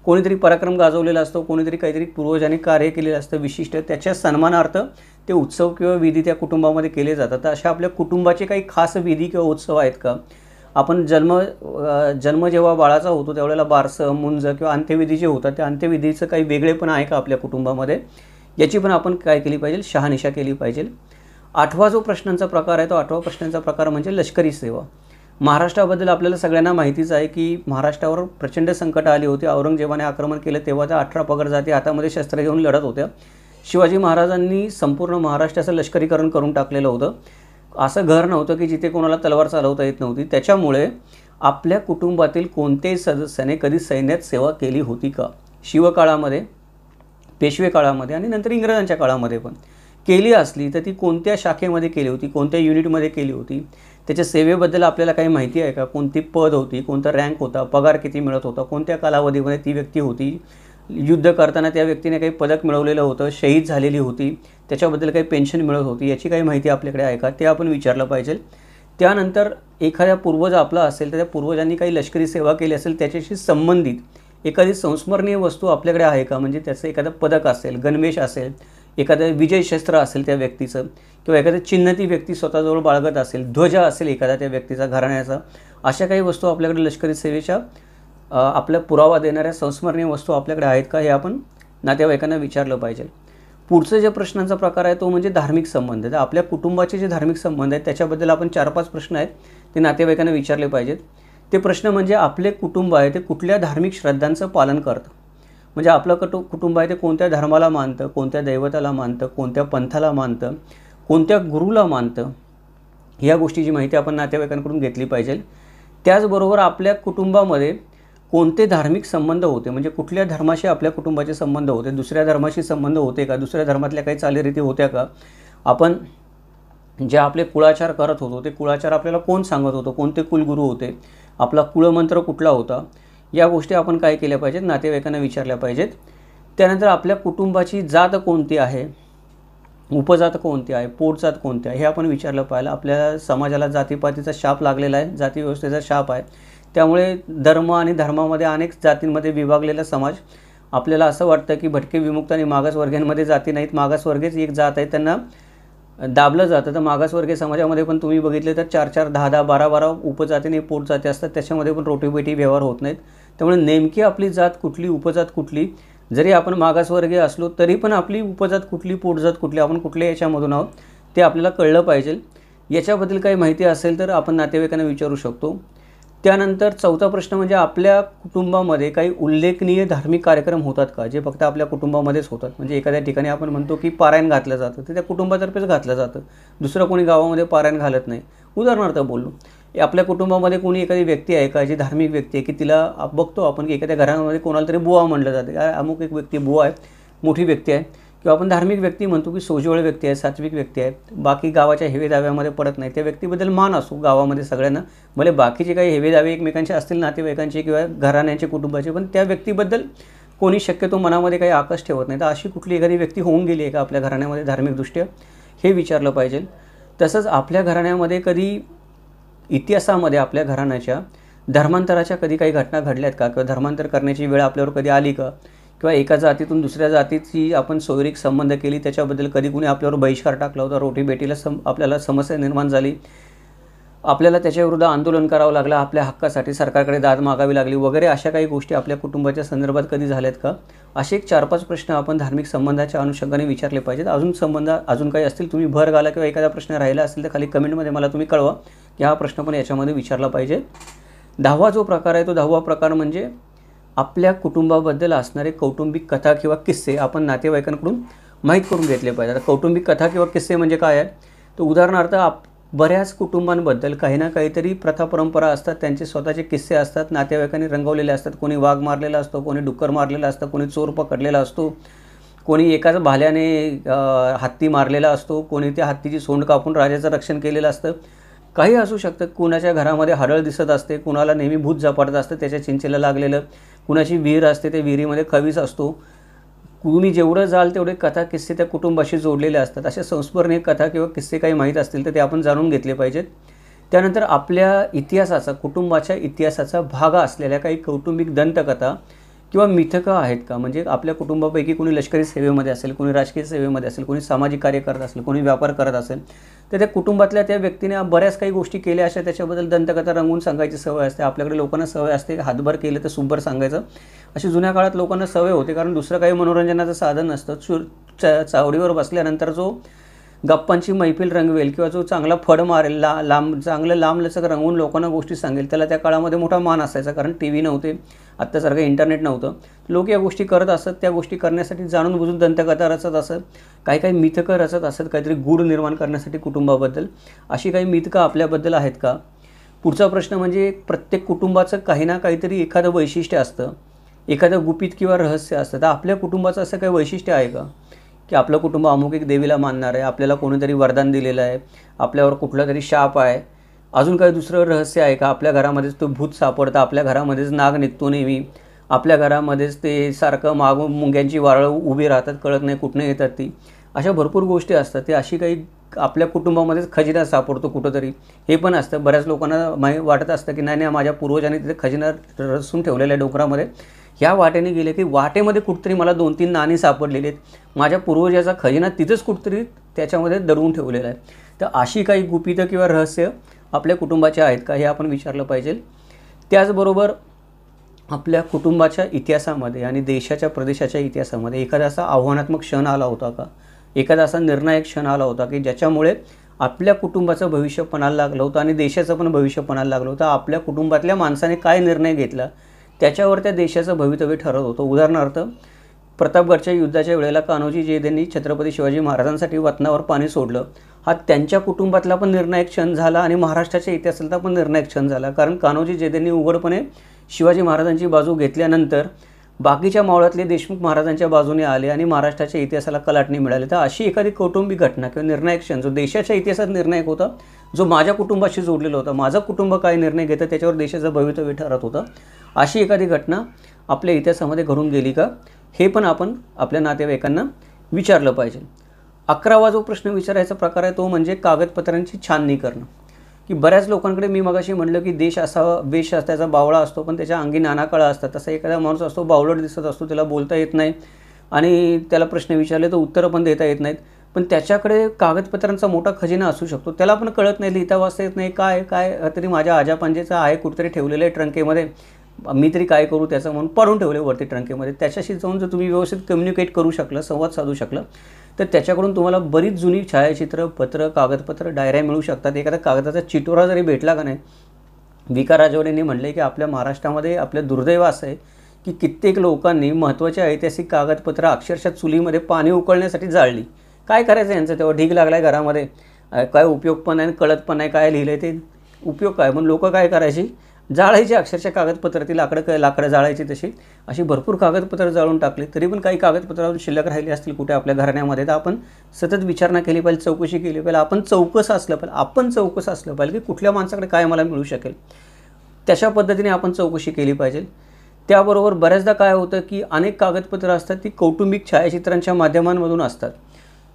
कोणीतरी पराक्रम गाजवलेला असतो, कोणीतरी काहीतरी पूर्वजांनी कार्य केलेलं असतं विशिष्ट, त्याच्या सन्मानार्थ ते उत्सव किंवा विधी त्या कुटुंबामध्ये केले जातात. तर अशा आपल्या कुटुंबाचे काही खास विधी किंवा उत्सव आहेत का? आपण जन्म जेव्हा बाळाचा होतो त्यावेळेला बारसं, मुंज किंवा अंत्यविधी जे होतात त्या अंत्यविधीचं काही वेगळेपण आहे का आपल्या कुटुंबामध्ये? याची पण आपण काय केली पाहिजे, शहानिशा केली पाहिजे. 8वा जो प्रश्नांचा प्रकार आहे तो 8वा प्रश्नांचा प्रकार म्हणजे लष्करी सेवा. महाराष्ट्राबद्दल आपल्याला सगळ्यांना माहितीच आहे की महाराष्ट्रावर प्रचंड संकट आली होती. औरंगजेबाने आक्रमण केलं तेव्हा त्या 18 पगड जाती हातामध्ये शस्त्र घेऊन लढत होत्या. शिवाजी महाराजांनी संपूर्ण महाराष्ट्राचं लष्करीकरण करून टाकलेलं होतं. असं घर नव्हतं की जिथे कोणाला तलवार चालवता येत नव्हती. त्याच्यामुळे आपल्या कुटुंबातील कोणत्याही सदस्याने कधी सैन्यात सेवा केली होती का? शिवकाळामध्ये, पेशवे काळामध्ये आणि नंतर इंग्रजांच्या काळामध्ये पण केली असली तर ती कोणत्या शाखेमध्ये केली होती, कोणत्या युनिटमध्ये केली होती, त्याच्या सेवेबद्दल आपल्याला काही माहिती आहे का? कोणती पद होती, कोणता रँक होता, पगार किती मिळत होता, कोणत्या कालावधीमध्ये ती व्यक्ती होती, युद्ध करताना त्या व्यक्तीने काही पदक मिळवलेलं होतं, शहीद झालेली होती, त्याच्याबद्दल काही पेन्शन मिळत होती, याची काही माहिती आपल्याकडे आहे का? ते आपण विचारलं पाहिजे. त्यानंतर एखाद्या पूर्वज आपला असेल तर त्या पूर्वजांनी काही लष्करी सेवा केली असेल त्याच्याशी संबंधित एखादी संस्मरणीय वस्तू आपल्याकडे आहे का? म्हणजे त्याचं एखादं पदक असेल, गणवेश असेल, एखादं विजय शस्त्र असेल त्या व्यक्तीचं, किंवा एखादं चिन्ह ती व्यक्ती स्वतःजवळ बाळगत असेल, ध्वज असेल एखादा त्या व्यक्तीचा घराण्याचा, अशा काही वस्तू आपल्याकडे लष्करी सेवेच्या आपल्या पुरावा देणाऱ्या संस्मरणीय वस्तू आपल्याकडे आहेत का? हे आपण नातेवाईकांना विचारलं पाहिजे. पुढचं जे प्रश्नांचा प्रकार आहे तो म्हणजे धार्मिक संबंध. तर आपल्या कुटुंबाचे जे धार्मिक संबंध आहेत त्याच्याबद्दल आपण 4-5 प्रश्न आहेत ते नातेवाईकांना विचारले पाहिजेत. ते प्रश्न म्हणजे आपले कुटुंब आहे ते कुठल्या धार्मिक श्रद्धांचं पालन करतं, म्हणजे आपलं कुटुंब आहे ते कोणत्या धर्माला मानतं, कोणत्या दैवताला मानतं, कोणत्या पंथाला मानतं, कोणत्या गुरुला मानतं, या गोष्टीची माहिती आपण नातेवाईकांकडून घेतली पाहिजे. त्याचबरोबर आपल्या कुटुंबामध्ये कोणते धार्मिक संबंध होते, म्हणजे कुठल्या धर्माशी आपल्या कुटुंबाचे संबंध होते, दुसऱ्या धर्माशी संबंध होते का, दुसऱ्या धर्मातल्या काही चालीरीती होत्या का, आपण जे आपले कुळाचार करत होतो ते कुळाचार आपल्याला कोण सांगत होतं, कोणते कुलगुरू होते, आपला कुळमंत्र कुठला होता, या गोष्टी आपण काय केल्या पाहिजेत, नातेवाईकांना विचारल्या पाहिजेत. त्यानंतर आपल्या कुटुंबाची जात कोणती आहे, उपजात कोणती आहे, पोटजात कोणती आहे, हे आपण विचारलं पाहिजे. आपल्या समाजाला जातीपातीचा शाप लागलेला आहे, जाती व्यवस्थेचा शाप आहे. त्यामुळे धर्म आणि धर्मामध्ये अनेक जातींमध्ये विभागलेला समाज. आपल्याला असं वाटतं की भटके, विमुक्त आणि मागासवर्गीयांमध्ये जाती नाहीत, मागासवर्गीयच एक जात आहे, त्यांना दाबलं जातं. तर मागासवर्गीय समाजामध्ये पण तुम्ही बघितले तर 4-4, 10-10, 12-12 उपजातीने पोटजाती असतात, त्याच्यामध्ये पण रोटीबेटी व्यवहार होत नाहीत. त्यामुळे नेमकी आपली जात कुठली, उपजात कुठली, जरी आपण मागासवर्गीय असलो तरी पण आपली उपजात कुठली, पोटजात कुठली, आपण कुठल्या याच्यामधून आहोत ते आपल्याला कळलं पाहिजे. याच्याबद्दल काही माहिती असेल तर आपण नातेवाईकांना विचारू शकतो. त्यानंतर चौथा प्रश्न म्हणजे आपल्या कुटुंबामध्ये काही उल्लेखनीय धार्मिक कार्यक्रम होतात का, जे फक्त आपल्या कुटुंबामध्येच होतात. म्हणजे एखाद्या ठिकाणी आपण म्हणतो की पारायण घातलं जातं तर त्या कुटुंबातर्फेच घातलं जातं, दुसरं कोणी गावामध्ये पारायण घालत नाही. उदाहरणार्थ बोललो, आपल्या कुटुंबामध्ये कोणी एखादी व्यक्ती आहे का जी धार्मिक व्यक्ती आहे की तिला बघतो आपण की एखाद्या घरामध्ये कोणाला तरी बुवा म्हणलं जातं, अमुक एक व्यक्ती बुवा आहे, मोठी व्यक्ती आहे, किंवा आपण धार्मिक व्यक्ती म्हणतो की सोज्वळ व्यक्ती आहे, सात्विक व्यक्ती आहे, बाकी गावाच्या हेवेदाव्यामध्ये पडत नाही, त्या व्यक्तीबद्दल मान असो गावामध्ये सगळ्यांना. भले बाकीचे काही हेवेदावे एकमेकांचे असतील नातेवाईकांचे किंवा घराण्यांचे, कुटुंबाचे, पण त्या व्यक्तीबद्दल कोणी शक्यतो मनामध्ये काही आकर्ष ठेवत नाही. तर अशी कुठली एखादी व्यक्ती होऊन गेली आहे का आपल्या घराण्यामध्ये धार्मिकदृष्ट्या, हे विचारलं पाहिजे. तसंच आपल्या घराण्यामध्ये कधी इतिहासामध्ये आपल्या घराण्याच्या धर्मांतराच्या कधी काही घटना घडल्यात का, किंवा धर्मांतर करण्याची वेळ आपल्यावर कधी आली का, किंवा एका जातीतून दुसऱ्या जातीची आपण सोयरीक संबंध केली त्याच्याबद्दल कधी कुणी आपल्यावर बहिष्कार टाकला होता, रोटीबेटीला आपल्याला समस्या निर्माण झाली, आपल्याला त्याच्याविरुद्ध आंदोलन करावं लागलं, आपल्या हक्कासाठी सरकारकडे दाद मागावी लागली वगैरे, अशा काही गोष्टी आपल्या कुटुंबाच्या संदर्भात कधी झाल्यात का, असे एक 4-5 प्रश्न आपण धार्मिक संबंधाच्या अनुषंगाने विचारले पाहिजेत. अजून काही असतील तुम्ही भर घाला, किंवा एखादा प्रश्न राहिला असेल तर खाली कमेंटमध्ये मला तुम्ही कळवा की हा प्रश्न पण याच्यामध्ये विचारला पाहिजे. 10वा जो प्रकार आहे तो 10वा प्रकार म्हणजे आपल्या कुटुंबाबद्दल असणारे कौटुंबिक कथा किंवा किस्से आपण नातेवाईकांकडून माहीत करून घेतले पाहिजे. आता कौटुंबिक कथा किंवा किस्से म्हणजे काय आहे, तर उदाहरणार्थ बऱ्याच कुटुंबांबद्दल काही ना काहीतरी प्रथा परंपरा असतात, त्यांचे स्वतःचे किस्से असतात, नातेवाईकांनी रंगवलेले असतात. कोणी वाघ मारलेला असतो, कोणी डुक्कर मारलेला असतं, कोणी चोर पकडलेला असतो, कोणी एकाच भाल्याने हत्ती मारलेला असतो, कोणी त्या हत्तीची सोंड कापून राजाचं रक्षण केलेलं असतं. काही असू शकतं. कुणाच्या घरामध्ये हरळ दिसत असते, कुणाला नेहमी भूत झपाटत असतं त्याच्या चिंचेला लागलेलं, कुणाची विहीर असते त्या विहिरीमध्ये खवीस असतो. तुम्ही जेवढं जाल तेवढे कथा किस्से त्या कुटुंबाशी जोडलेले असतात. अशा संस्मरणीय कथा किंवा किस्से काही माहीत असतील तर ते आपण जाणून घेतले पाहिजेत. त्यानंतर आपल्या इतिहासाचा, कुटुंबाच्या इतिहासाचा भाग असलेल्या काही कौटुंबिक दंतकथा किंवा मिथकं आहेत का, म्हणजे आपल्या कुटुंबापैकी कोणी लष्करी सेवेमध्ये असेल, कोणी राजकीय सेवेमध्ये असेल, कोणी सामाजिक कार्य करत असेल, कोणी व्यापार करत असेल, तर त्या कुटुंबातल्या त्या व्यक्तीने बऱ्याच काही गोष्टी केल्या अशा त्याच्याबद्दल दंतकथा रंगवून सांगायची सवय असते. आपल्याकडे लोकांना सवय असते हातभर केलं तर सुंबर सांगायचं, अशी जुन्या काळात लोकांना सवय होते, कारण दुसरं काही मनोरंजनाचं साधन नसतं. चावडीवर बसल्यानंतर जो गप्पांची मैफिल रंगवेल किंवा जो चांगला फड मारेल, चांगलं लांबलचक रंगवून लोकांना गोष्टी सांगेल, त्याला त्या काळामध्ये मोठा मान असायचा, कारण टी व्ही नव्हते, आत्तासारखं इंटरनेट नव्हतं. लोक या गोष्टी करत असत, त्या गोष्टी करण्यासाठी जाणून बुजून दंतकथा रचत असत, काही मिथकं रचत असत, काहीतरी गूढ निर्माण करण्यासाठी कुटुंबाबद्दल. अशी काही मिथकं आपल्याबद्दल आहेत का? पुढचा प्रश्न म्हणजे प्रत्येक कुटुंबाचं काही ना काहीतरी एखादं वैशिष्ट्य असतं, एखादं गुपित किंवा रहस्य असतं. तर आपल्या कुटुंबाचं असं काही वैशिष्ट्य आहे का की आपलं कुटुंब अमुक एक देवीला मानणार आहे, आपल्याला कोणीतरी वरदान दिलेलं आहे, आपल्यावर कुठला तरी शाप आहे, अजून काही दुसरं रहस्य आहे का? आपल्या घरामध्येच तो भूत सापडतं, आपल्या घरामध्येच नाग निघतो नेहमी, आपल्या घरामध्येच ते सारखं मागून मुंग्यांची वारळं उभी राहतात, कळत नाही कुठनं येतात ती. अशा भरपूर गोष्टी असतात. ते अशी काही आपल्या कुटुंबामध्येच खजिना सापडतो कुठंतरी, हे पण असतं. बऱ्याच लोकांना वाटत असतं की नाही माझ्या पूर्वजांनी तिथे खजिना रचून ठेवलेल्या डोंगरामध्ये, ह्या वाटेने गेले की वाटेमध्ये कुठतरी मला 2-3 नाणी सापडलेली आहेत, माझ्या पूर्वजाचा खजिना तिथंच कुठतरी त्याच्यामध्ये दडवून ठेवलेला आहे. तर अशी काही गुपितं किंवा रहस्य आपल्या कुटुंबाचे आहेत का, हे आपण विचारलं पाहिजे. त्याचबरोबर आपल्या कुटुंबाच्या इतिहासामध्ये आणि देशाच्या प्रदेशाच्या इतिहासामध्ये एखादा असा आव्हानात्मक क्षण आला होता का, एखादा असा निर्णायक क्षण आला होता की ज्याच्यामुळे आपल्या कुटुंबाचं भविष्य पणाला लागलं होतं आणि देशाचं पण भविष्य पणाला लागलं होतं. आपल्या कुटुंबातल्या माणसाने काय निर्णय घेतला त्याच्यावर त्या देशाचं भवितव्य ठरत होतं. उदाहरणार्थ, प्रतापगडच्या युद्धाच्या वेळेला कान्होजी जेधेंनी छत्रपती शिवाजी महाराजांसाठी वतनावर पाणी सोडलं, हा त्यांच्या कुटुंबातला पण निर्णायक क्षण झाला आणि महाराष्ट्राच्या इतिहासातला पण निर्णायक क्षण झाला. कारण कान्होजी जेधेंनी उघडपणे शिवाजी महाराजांची बाजू घेतल्यानंतर बाकीच्या मावळातले देशमुख महाराजांच्या बाजूने आले आणि महाराष्ट्राच्या इतिहासाला कलाटणी मिळाली. तर अशी एखादी कौटुंबिक घटना किंवा निर्णायक क्षण जो देशाच्या इतिहासात निर्णायक होता, जो माझ्या कुटुंबाशी जोडलेला होता, माझं कुटुंब काय निर्णय घेतं त्याच्यावर देशाचं भवितव्य ठरत होतं, अशी एखादी घटना आपल्या इतिहासामध्ये घडून गेली का, हे पण आपण आपल्या नातेवाईकांना विचारलं पाहिजे. 11वा जो प्रश्न विचारायचा प्रकार आहे तो म्हणजे कागदपत्रांची छाननी करणं. की बऱ्याच लोकांकडे मी मगाशी म्हटलं की देश असावा, वेश त्याचा बावळा असतो पण त्याच्या अंगी नाना कळा असतात. तसा एखादा माणूस असतो, बावळट दिसत असतो, त्याला बोलता येत नाही आणि त्याला प्रश्न विचारले तर उत्तरं पण देता येत नाहीत, पण त्याच्याकडे कागदपत्रांचा मोठा खजिना असू शकतो. त्याला पण कळत नाही, लिहिता वाचता येत नाही, काय तरी माझ्या आजापंजेचं आहे कुठेतरी ठेवलेलं आहे ट्रंकेमध्ये, मी तरी काय करू त्याचं, म्हणून पाडून ठेवले वरती ट्रंकेमध्ये. त्याच्याशी जाऊन जर तुम्ही व्यवस्थित कम्युनिकेट करू शकलं, संवाद साधू शकलं, तर त्याच्याकडून तुम्हाला बरीच जुनी छायाचित्र, पत्र, कागदपत्र, डायऱ्या मिळू शकतात. एखादा कागदाचा चिटोरा जरी भेटला का नाही, विका राजवाडेंनी म्हटले की आपल्या महाराष्ट्रामध्ये आपलं दुर्दैव असं आहे की कित्येक लोकांनी महत्त्वाची ऐतिहासिक कागदपत्र अक्षरशः चुलीमध्ये पाणी उकळण्यासाठी जाळली. काय करायचं यांचं, तेव्हा ढीग लागला आहे घरामध्ये, काय उपयोग पण नाही, कळत पण नाही काय लिहिलं आहे ते, उपयोग काय. म्हणून लोक काय करायची, जाळायची अक्षरशः कागदपत्र, ती लाकडं जाळायची. तशी अशी भरपूर कागदपत्र जाळून टाकली. तरी पण काही कागदपत्रावर शिल्लक राहिली असतील कुठे आपल्या घराण्यामध्ये, तर आपण सतत विचारणा केली पाहिजे, चौकशी केली पाहिजे. आपण चौकस असलं पाहिजे की कुठल्या माणसाकडे काय मला मिळू शकेल, त्याच्या पद्धतीने आपण चौकशी केली पाहिजे. त्याबरोबर बऱ्याचदा काय होतं की अनेक कागदपत्रं असतात ती कौटुंबिक छायाचित्रांच्या माध्यमांमधून असतात.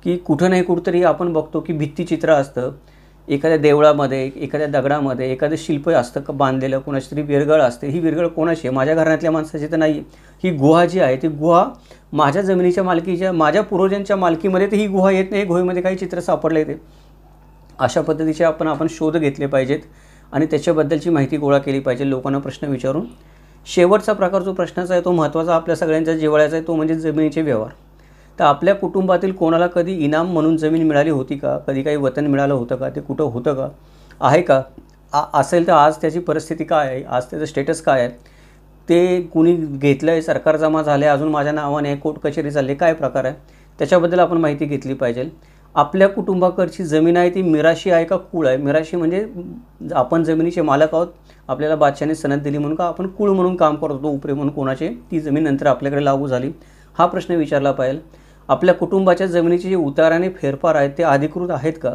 की कुठं नाही कुठंतरी आपण बघतो की भित्तिचित्र असतं एखाद्या देवळामध्ये, एखाद्या दगडामध्ये एखादं शिल्प असतं का बांधलेलं, कोणाची तरी विरगळ असते. ही विरगळ कोणाची आहे, माझ्या घरातल्या माणसाची तर नाही. ही गुहा जी आहे ती गुहा माझ्या जमिनीच्या मालकीच्या, माझ्या पूर्वजांच्या मालकीमध्ये तर ही गुहा येत नाही, गुहेमध्ये काही चित्र सापडले ते. अशा पद्धतीचे आपण शोध घेतले पाहिजेत आणि त्याच्याबद्दलची माहिती गोळा केली पाहिजे, लोकांना प्रश्न विचारून. शेवटचा प्रकार जो प्रश्नाचा आहे तो महत्त्वाचा आपल्या सगळ्यांच्या जिव्हाळ्याचा आहे, तो म्हणजे जमिनीचे व्यवहार. तर आपल्या कुटुंबातील कोणाला कधी इनाम म्हणून जमीन मिळाली होती का, कधी काही वतन मिळालं होतं का, ते कुठं होतं का, आहे का, असेल तर आज त्याची परिस्थिती काय आहे, आज त्याचं स्टेटस काय आहे, ते कुणी घेतलं आहे, सरकार जमा झाले, अजून माझ्या नावाने कोर्ट कचेरी चालली, काय प्रकार आहे, त्याच्याबद्दल आपण माहिती घेतली पाहिजे. आपल्या कुटुंबाकडची जमीन आहे ती मिराशी आहे का कुळ आहे. मिराशी म्हणजे आपण जमिनीचे मालक आहोत, आपल्याला बादशाने सनद दिली म्हणून का आपण कुळ म्हणून काम करत होतो, उपरे म्हणून कोणाचे, ती जमीन नंतर आपल्याकडे लागू झाली, हा प्रश्न विचारला पाहिजे. आपल्या कुटुंबाच्या जमिनीचे जे उताराने फेरफार आहेत ते अधिकृत आहेत का.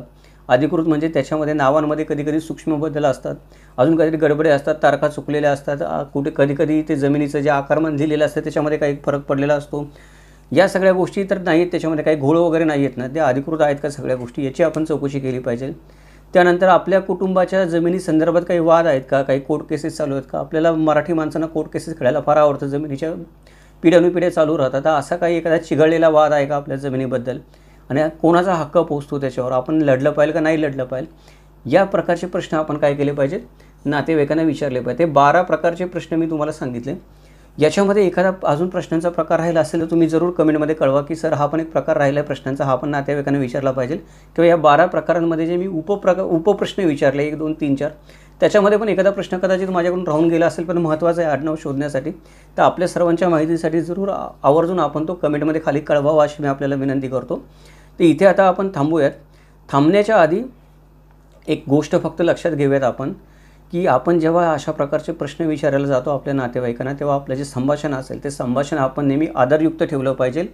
अधिकृत म्हणजे त्याच्यामध्ये नावांमध्ये कधी सूक्ष्म बदल असतात, अजून काहीतरी गडबडे असतात, तारखा चुकलेल्या असतात, कुठे कधी ते जमिनीचं जे आकारमान दिलेलं असतं त्याच्यामध्ये काही फरक पडलेला असतो. या सगळ्या गोष्टी तर नाही आहेत, त्याच्यामध्ये काही घोळ वगैरे नाही आहेत ना, त्या अधिकृत आहेत का सगळ्या गोष्टी, याची आपण चौकशी केली पाहिजे. त्यानंतर आपल्या कुटुंबाच्या जमिनी संदर्भात काही वाद आहेत का, काही कोर्ट केसेस चालू आहेत का. आपल्याला मराठी माणसांना कोर्ट केसेस खेळायला फार आवडतं, जमिनीच्या पिढ्यानुपिढ्या चालू राहतात. असा काही एखादा चिघळलेला वाद आहे का आपल्या जमिनीबद्दल आणि कोणाचा हक्क पोचतो त्याच्यावर, आपण लढलं पाहिजे का नाही लढलं पाहिजे, या प्रकारचे प्रश्न आपण काय केले पाहिजेत, नातेवाईकांना विचारले पाहिजे. ते 12 प्रकारचे प्रश्न मी तुम्हाला सांगितले. याच्यामध्ये एखादा अजून प्रश्नांचा प्रकार राहिला असेल तर तुम्ही जरूर कमेंटमध्ये कळवा की सर हा पण एक प्रकार राहिला आहे प्रश्नांचा, हा पण नातेवाईकांना विचारला पाहिजे. किंवा या 12 प्रकारांमध्ये जे मी उपप्रश्न विचारले 1, 2, 3, 4, त्याच्यामध्ये पण एखादा प्रश्न कदाचित माझ्याकडून राहून गेला असेल, पण महत्त्वाचं आहे आडनाव शोधण्यासाठी. तर आपल्या सर्वांच्या माहितीसाठी जरूर आवर्जून आपण तो कमेंटमध्ये खाली कळवावा अशी मी आपल्याला विनंती करतो. तर इथे आता आपण थांबूयात. थांबण्याच्या आधी एक गोष्ट फक्त लक्षात घेऊयात आपण, की आपण जेव्हा अशा प्रकारचे प्रश्न विचारायला जातो आपल्या नातेवाईकांना, तेव्हा आपलं जे संभाषण असेल ते संभाषण आपण नेहमी आदरयुक्त ठेवलं पाहिजे.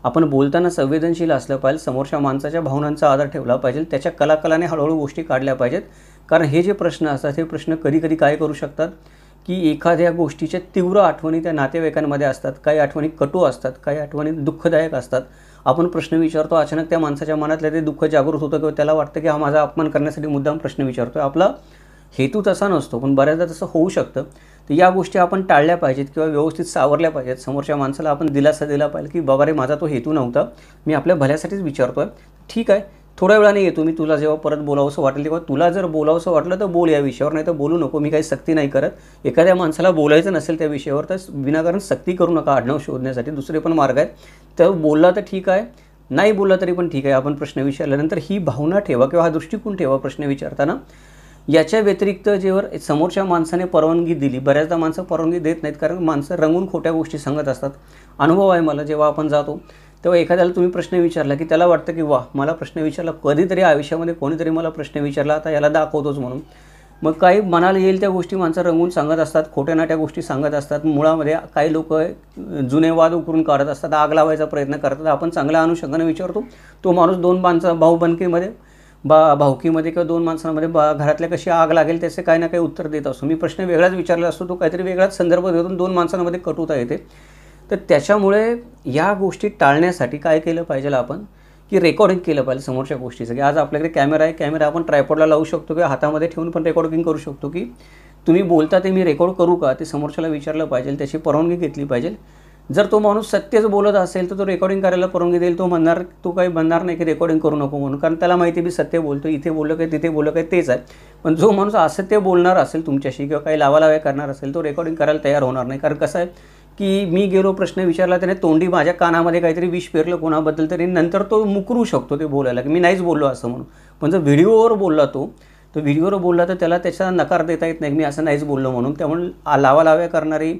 आपण बोलताना संवेदनशील असलं पाहिजे, समोरच्या माणसाच्या भावनांचा आदर ठेवला पाहिजे, त्याच्या कलाकलाने हळूहळू गोष्टी काढल्या पाहिजेत. कारण हे जे प्रश्न असतात हे प्रश्न कधीकधी काय करू शकतात, की एखाद्या गोष्टीच्या तीव्र आठवणी त्या नातेवाईकांमध्ये असतात. काही आठवणी कटू असतात, काही आठवणी दुःखदायक असतात. आपण प्रश्न विचारतो, अचानक त्या माणसाच्या मनातलं ते दुःख जागृत होतं किंवा त्याला वाटतं की हा माझा अपमान करण्यासाठी मुद्दाम प्रश्न विचारतो. आपला हेतू तसा नसतो, पण बऱ्याचदा तसं होऊ शकतं. तर या गोष्टी आपण टाळल्या पाहिजेत किंवा व्यवस्थित सावरल्या पाहिजेत. समोरच्या माणसाला आपण दिलासा दिला पाहिजे की बाबा रे, माझा तो हेतू नव्हता, मी आपल्या भल्यासाठीच विचारतो आहे. ठीक आहे, थोड्या वेळाने येतो मी, तुला जेव्हा परत बोलावंसं वाटेल तेव्हा. तुला जर बोलावंसं वाटलं तर बोल या विषयावर, नाही तर बोलू नको. मी काही सक्ती नाही करत. एखाद्या माणसाला बोलायचं नसेल त्या विषयावर तर विनाकारण सक्ती करू नका आडनाव शोधण्यासाठी. दुसरे पण मार्ग आहेत. तर बोलला तर ठीक आहे, नाही बोलला तरी पण ठीक आहे. आपण प्रश्न विचारल्यानंतर ही भावना ठेवा किंवा हा दृष्टिकोन ठेवा प्रश्न विचारताना. याच्या व्यतिरिक्त जेव्हा समोरच्या माणसाने परवानगी दिली, बऱ्याचदा माणसं परवानगी देत नाहीत, कारण माणसं रंगून खोट्या गोष्टी सांगत असतात. अनुभव आहे मला, जेव्हा आपण जातो तेव्हा एखाद्याला तुम्ही प्रश्न विचारला की त्याला वाटतं की वाह, मला प्रश्न विचारला, कधीतरी आयुष्यामध्ये कोणीतरी मला प्रश्न विचारला, आता याला दाखवतोच म्हणून. मग काही मनाला येईल त्या गोष्टी माणसं रंगून सांगत असतात, खोट्या नाट्या गोष्टी सांगत असतात. मुळामध्ये काही लोक जुने वाद उकरून काढत असतात, आग लावायचा प्रयत्न करतात. आपण चांगल्या अनुषंगाने विचारतो. तो माणूस दोन माणसं भाऊबंदकीमध्ये भावकीमध्ये किंवा दोन माणसांमध्ये घरातल्या कशी आग लागेल त्याचे काही ना काही उत्तर देत असतो. मी प्रश्न वेगळाच विचारला असतो, तो काहीतरी वेगळाच संदर्भ देऊन दोन माणसांमध्ये कटुता येते. तर त्याच्यामुळे या गोष्टी टाळण्यासाठी काय केलं पाहिजे आपण, की रेकॉर्डिंग केलं पाहिजे समोरच्या गोष्टीचं. की आज आपल्याकडे कॅमेरा आहे, कॅमेरा आपण ट्रायपॉडला लावू शकतो किंवा हातामध्ये ठेवून पण रेकॉर्डिंग करू शकतो. की तुम्ही बोलता ते मी रेकॉर्ड करू का, ते समोरच्याला विचारलं पाहिजे, त्याची परवानगी घेतली पाहिजे. जर तो माणूस सत्यच बोलत असेल तर तो रेकॉर्डिंग करायला परवानगी देईल. तो काही म्हणणार नाही की रेकॉर्डिंग करू नको म्हणून, कारण त्याला माहिती मी सत्य बोलतो, इथे बोललो काय तिथे बोललो काय तेच आहे. पण जो माणूस असत्य बोलणार असेल तुमच्याशी किंवा काही लावालाव्या करणार असेल, तो रेकॉर्डिंग करायला तयार होणार नाही. कारण कसं आहे की मी गेलो प्रश्न विचारला, त्याने तोंडी माझ्या कानामध्ये काहीतरी विष पेरलं कोणाबद्दल तरी, नंतर तो मुकरू शकतो ते बोलायला की मी नाहीच बोललो असं म्हणून. पण जर व्हिडिओवर बोलला तो व्हिडिओवर बोलला तर त्याला त्याचा नकार देता येत नाही मी असं नाहीच बोललो म्हणून. त्यामुळे लावालाव्या करणारी,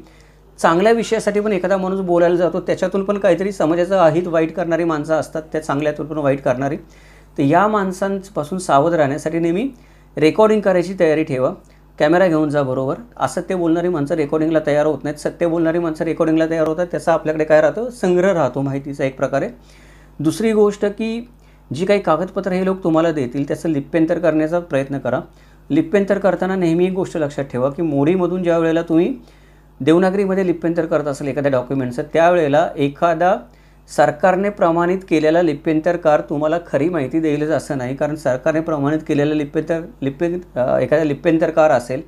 चांगल्या विषयासाठी पण एखादा माणूस बोलायला जातो, त्याच्यातून पण काहीतरी समाजाचं अहित वाईट करणारी माणसं असतात, त्या चांगल्यातून पण वाईट करणारी. तर या माणसांपासून सावध राहण्यासाठी नेहमी रेकॉर्डिंग करायची तयारी ठेवा. कॅमेरा घेऊन जा बरोबर. असत्य बोलणारी माणसं रेकॉर्डिंगला तयार होत नाहीत, सत्य बोलणारी माणसं रेकॉर्डिंगला तयार होतात. त्याचा आपल्याकडे काय राहतं, संग्रह राहतो माहितीचा एक प्रकारे. दुसरी गोष्ट की जी काही कागदपत्र हे लोक तुम्हाला देतील त्याचं लिप्यंतर करण्याचा प्रयत्न करा. लिप्यंतर करताना नेहमी एक गोष्ट लक्षात ठेवा की मोडीमधून ज्या वेळेला तुम्ही देवनागरीमध्ये लिप्यंतर करत असेल एखाद्या डॉक्युमेंटचं, त्यावेळेला एखादा सरकारने प्रमाणित केलेला लिप्यंतरकार तुम्हाला खरी माहिती देईलच असं नाही. कारण सरकारने प्रमाणित केलेलं एखादा लिप्यंतरकार असेल,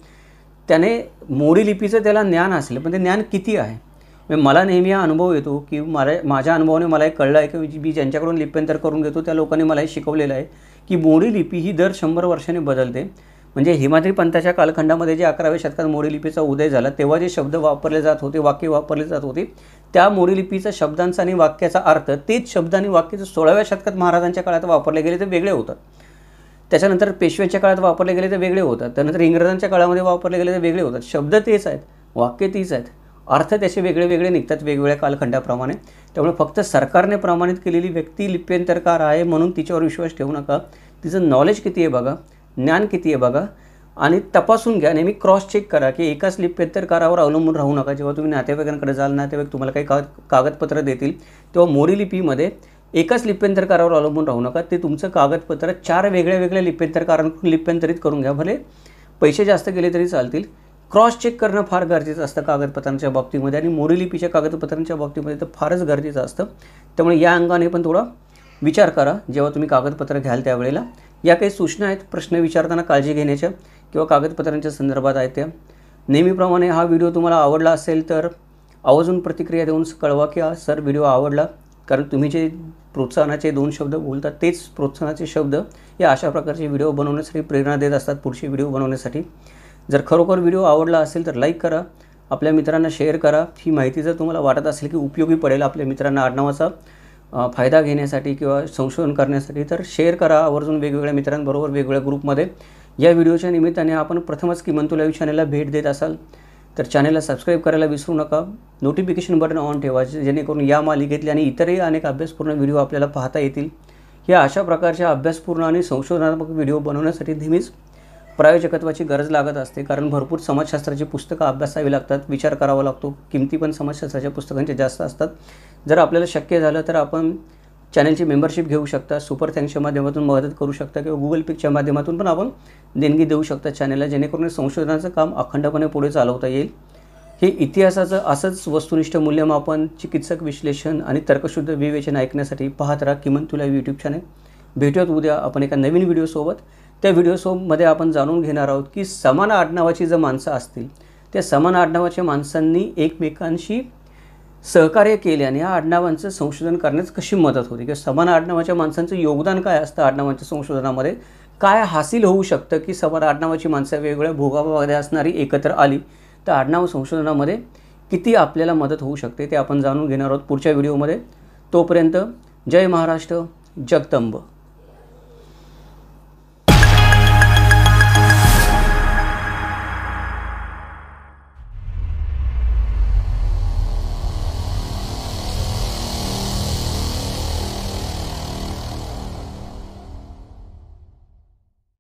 त्याने मोडी लिपीचं त्याला ज्ञान असेल, पण ते ज्ञान किती आहे. मला नेहमी हा अनुभव येतो की माझ्या अनुभवाने मला हे कळलं आहे की मी ज्यांच्याकडून लिप्यंतर करून घेतो त्या लोकांनी मला हे शिकवलेलं आहे की मोडी लिपी ही दर 100 वर्षांनी बदलते. म्हणजे हिमाद्री पंथाच्या कालखंडामध्ये जे 11व्या शतकात मोडी लिपीचा उदय झाला तेव्हा जे शब्द वापरले जात होते, वाक्य वापरले जात होते, त्या मोडी लिपीचा शब्दांचा आणि वाक्याचा अर्थ तेच शब्द आणि वाक्य 16व्या शतकात महाराजांच्या काळात वापरले गेले ते वेगळे होतात. त्याच्यानंतर पेशव्यांच्या काळात वापरले गेले ते वेगळे होतात. त्यानंतर इंग्रजांच्या काळामध्ये वापरले गेले ते वेगळे होतात. शब्द तेच आहेत, वाक्य तीच आहेत, अर्थ त्याचे वेगळे वेगळे निघतात वेगवेगळ्या कालखंडाप्रमाणे. त्यामुळे फक्त सरकारने प्रमाणित केलेली व्यक्ती लिप्यंतरकार आहे म्हणून तिच्यावर विश्वास ठेवू नका. तिचं नॉलेज किती आहे बघा, ज्ञान किती आहे बघा, आणि तपासून घ्या. नेहमी क्रॉस चेक करा की एकाच लिप्यंतरकारावर अवलंबून राहू नका. जेव्हा तुम्ही नातेवाईकांकडे जाल, नातेवाईक तुम्हाला काही कागदपत्र देतील, तेव्हा मोडी लिपीमध्ये एकाच लिप्यंतरकारावर अवलंबून राहू नका. ते तुमचं कागदपत्र 4 वेगळ्या वेगळ्या लिप्यंतरकारांकडून लिप्यंतरित करून घ्या. भले पैसे जास्त गेले तरी चालतील. क्रॉस चेक करणं फार गरजेचं असतं कागदपत्रांच्या बाबतीमध्ये, आणि मोडी लिपीच्या कागदपत्रांच्या बाबतीमध्ये तर फारच गरजेचं असतं. त्यामुळे या अंगाने पण थोडा विचार करा जेव्हा तुम्ही कागदपत्र घ्याल त्यावेळेला. या काही सूचना आहेत प्रश्न विचारताना काळजी घेण्याच्या किंवा कागदपत्रांच्या संदर्भात आहेत त्या. नेहमीप्रमाणे हा व्हिडिओ तुम्हाला आवडला असेल तर आवर्जून प्रतिक्रिया देऊन कळवा की सर व्हिडिओ आवडला. कारण तुम्ही जे प्रोत्साहनाचे 2 शब्द बोलतात तेच प्रोत्साहनाचे शब्द या अशा प्रकारचे व्हिडिओ बनवण्यासाठी प्रेरणा देत असतात पुढचे व्हिडिओ बनवण्यासाठी. जर खरोखर व्हिडिओ आवडला असेल तर लाईक करा, आपल्या मित्रांना शेअर करा. ही माहिती जर तुम्हाला वाटत असेल की उपयोगी पडेल आपल्या मित्रांना आडनावाचा फायदा घेण्यासाठी किंवा संशोधन करण्यासाठी, तर शेअर करा आवर्जून वेगवेगळ्या मित्रांबरोबर वेगवेगळ्या ग्रुपमध्ये, या व्हिडिओच्या निमित्ताने आपण प्रथमच किमंतू लाईव्ह चॅनलला भेट देत असाल तर चॅनलला सबस्क्राईब करायला विसरू नका. नोटिफिकेशन बटन ऑन ठेवा जेणेकरून या मालिकेतले आणि इतरही अनेक अभ्यासपूर्ण व्हिडिओ आपल्याला पाहता येतील. या अशा प्रकारच्या अभ्यासपूर्ण आणि संशोधनात्मक व्हिडिओ बनवण्यासाठी नेहमीच प्रायोजकत्वाची गरज लागत असते, कारण भरपूर समाजशास्त्राची पुस्तकं अभ्यासावी लागतात, विचार करावा लागतो. किमती पण समाजशास्त्राच्या पुस्तकांचे जास्त असतात. जर आपल्याला शक्य झालं तर आपण चॅनलची मेंबरशिप घेऊ शकता, सुपर थँक्सच्या माध्यमातून मदत करू शकता किंवा गुगल पेच्या माध्यमातून पण आपण देणगी देऊ शकता चॅनलला, जेणेकरून संशोधनाचं काम अखंडपणे पुढे चालवता येईल. हे इतिहासाचं असंच वस्तुनिष्ठ मूल्यमापन, चिकित्सक विश्लेषण आणि तर्कशुद्ध विवेचन ऐकण्यासाठी पाहत राहा किमंतू लाईव्ह यूट्यूब चॅनल. भेटूयात उद्या आपण एका नवीन व्हिडिओसोबत. त्या व्हिडिओमध्ये आपण जाणून घेणार आहोत की समान आडनावाची जर माणसं असतील, त्या समान आडनावाच्या माणसांनी एकमेकांशी सहकार्य केल्याने या आडनावांचं संशोधन करण्यास कशी मदत होते, किंवा समान आडनावाच्या माणसांचं योगदान काय असतं आडनावांच्या संशोधनामध्ये, काय हासिल होऊ शकतं की समान आडनावाची माणसं वेगवेगळ्या भोगामध्ये असणारी एकत्र आली तर आडनाव संशोधनामध्ये किती आपल्याला मदत होऊ शकते ते आपण जाणून घेणार आहोत पुढच्या व्हिडिओमध्ये. तोपर्यंत जय महाराष्ट्र, जगदंब.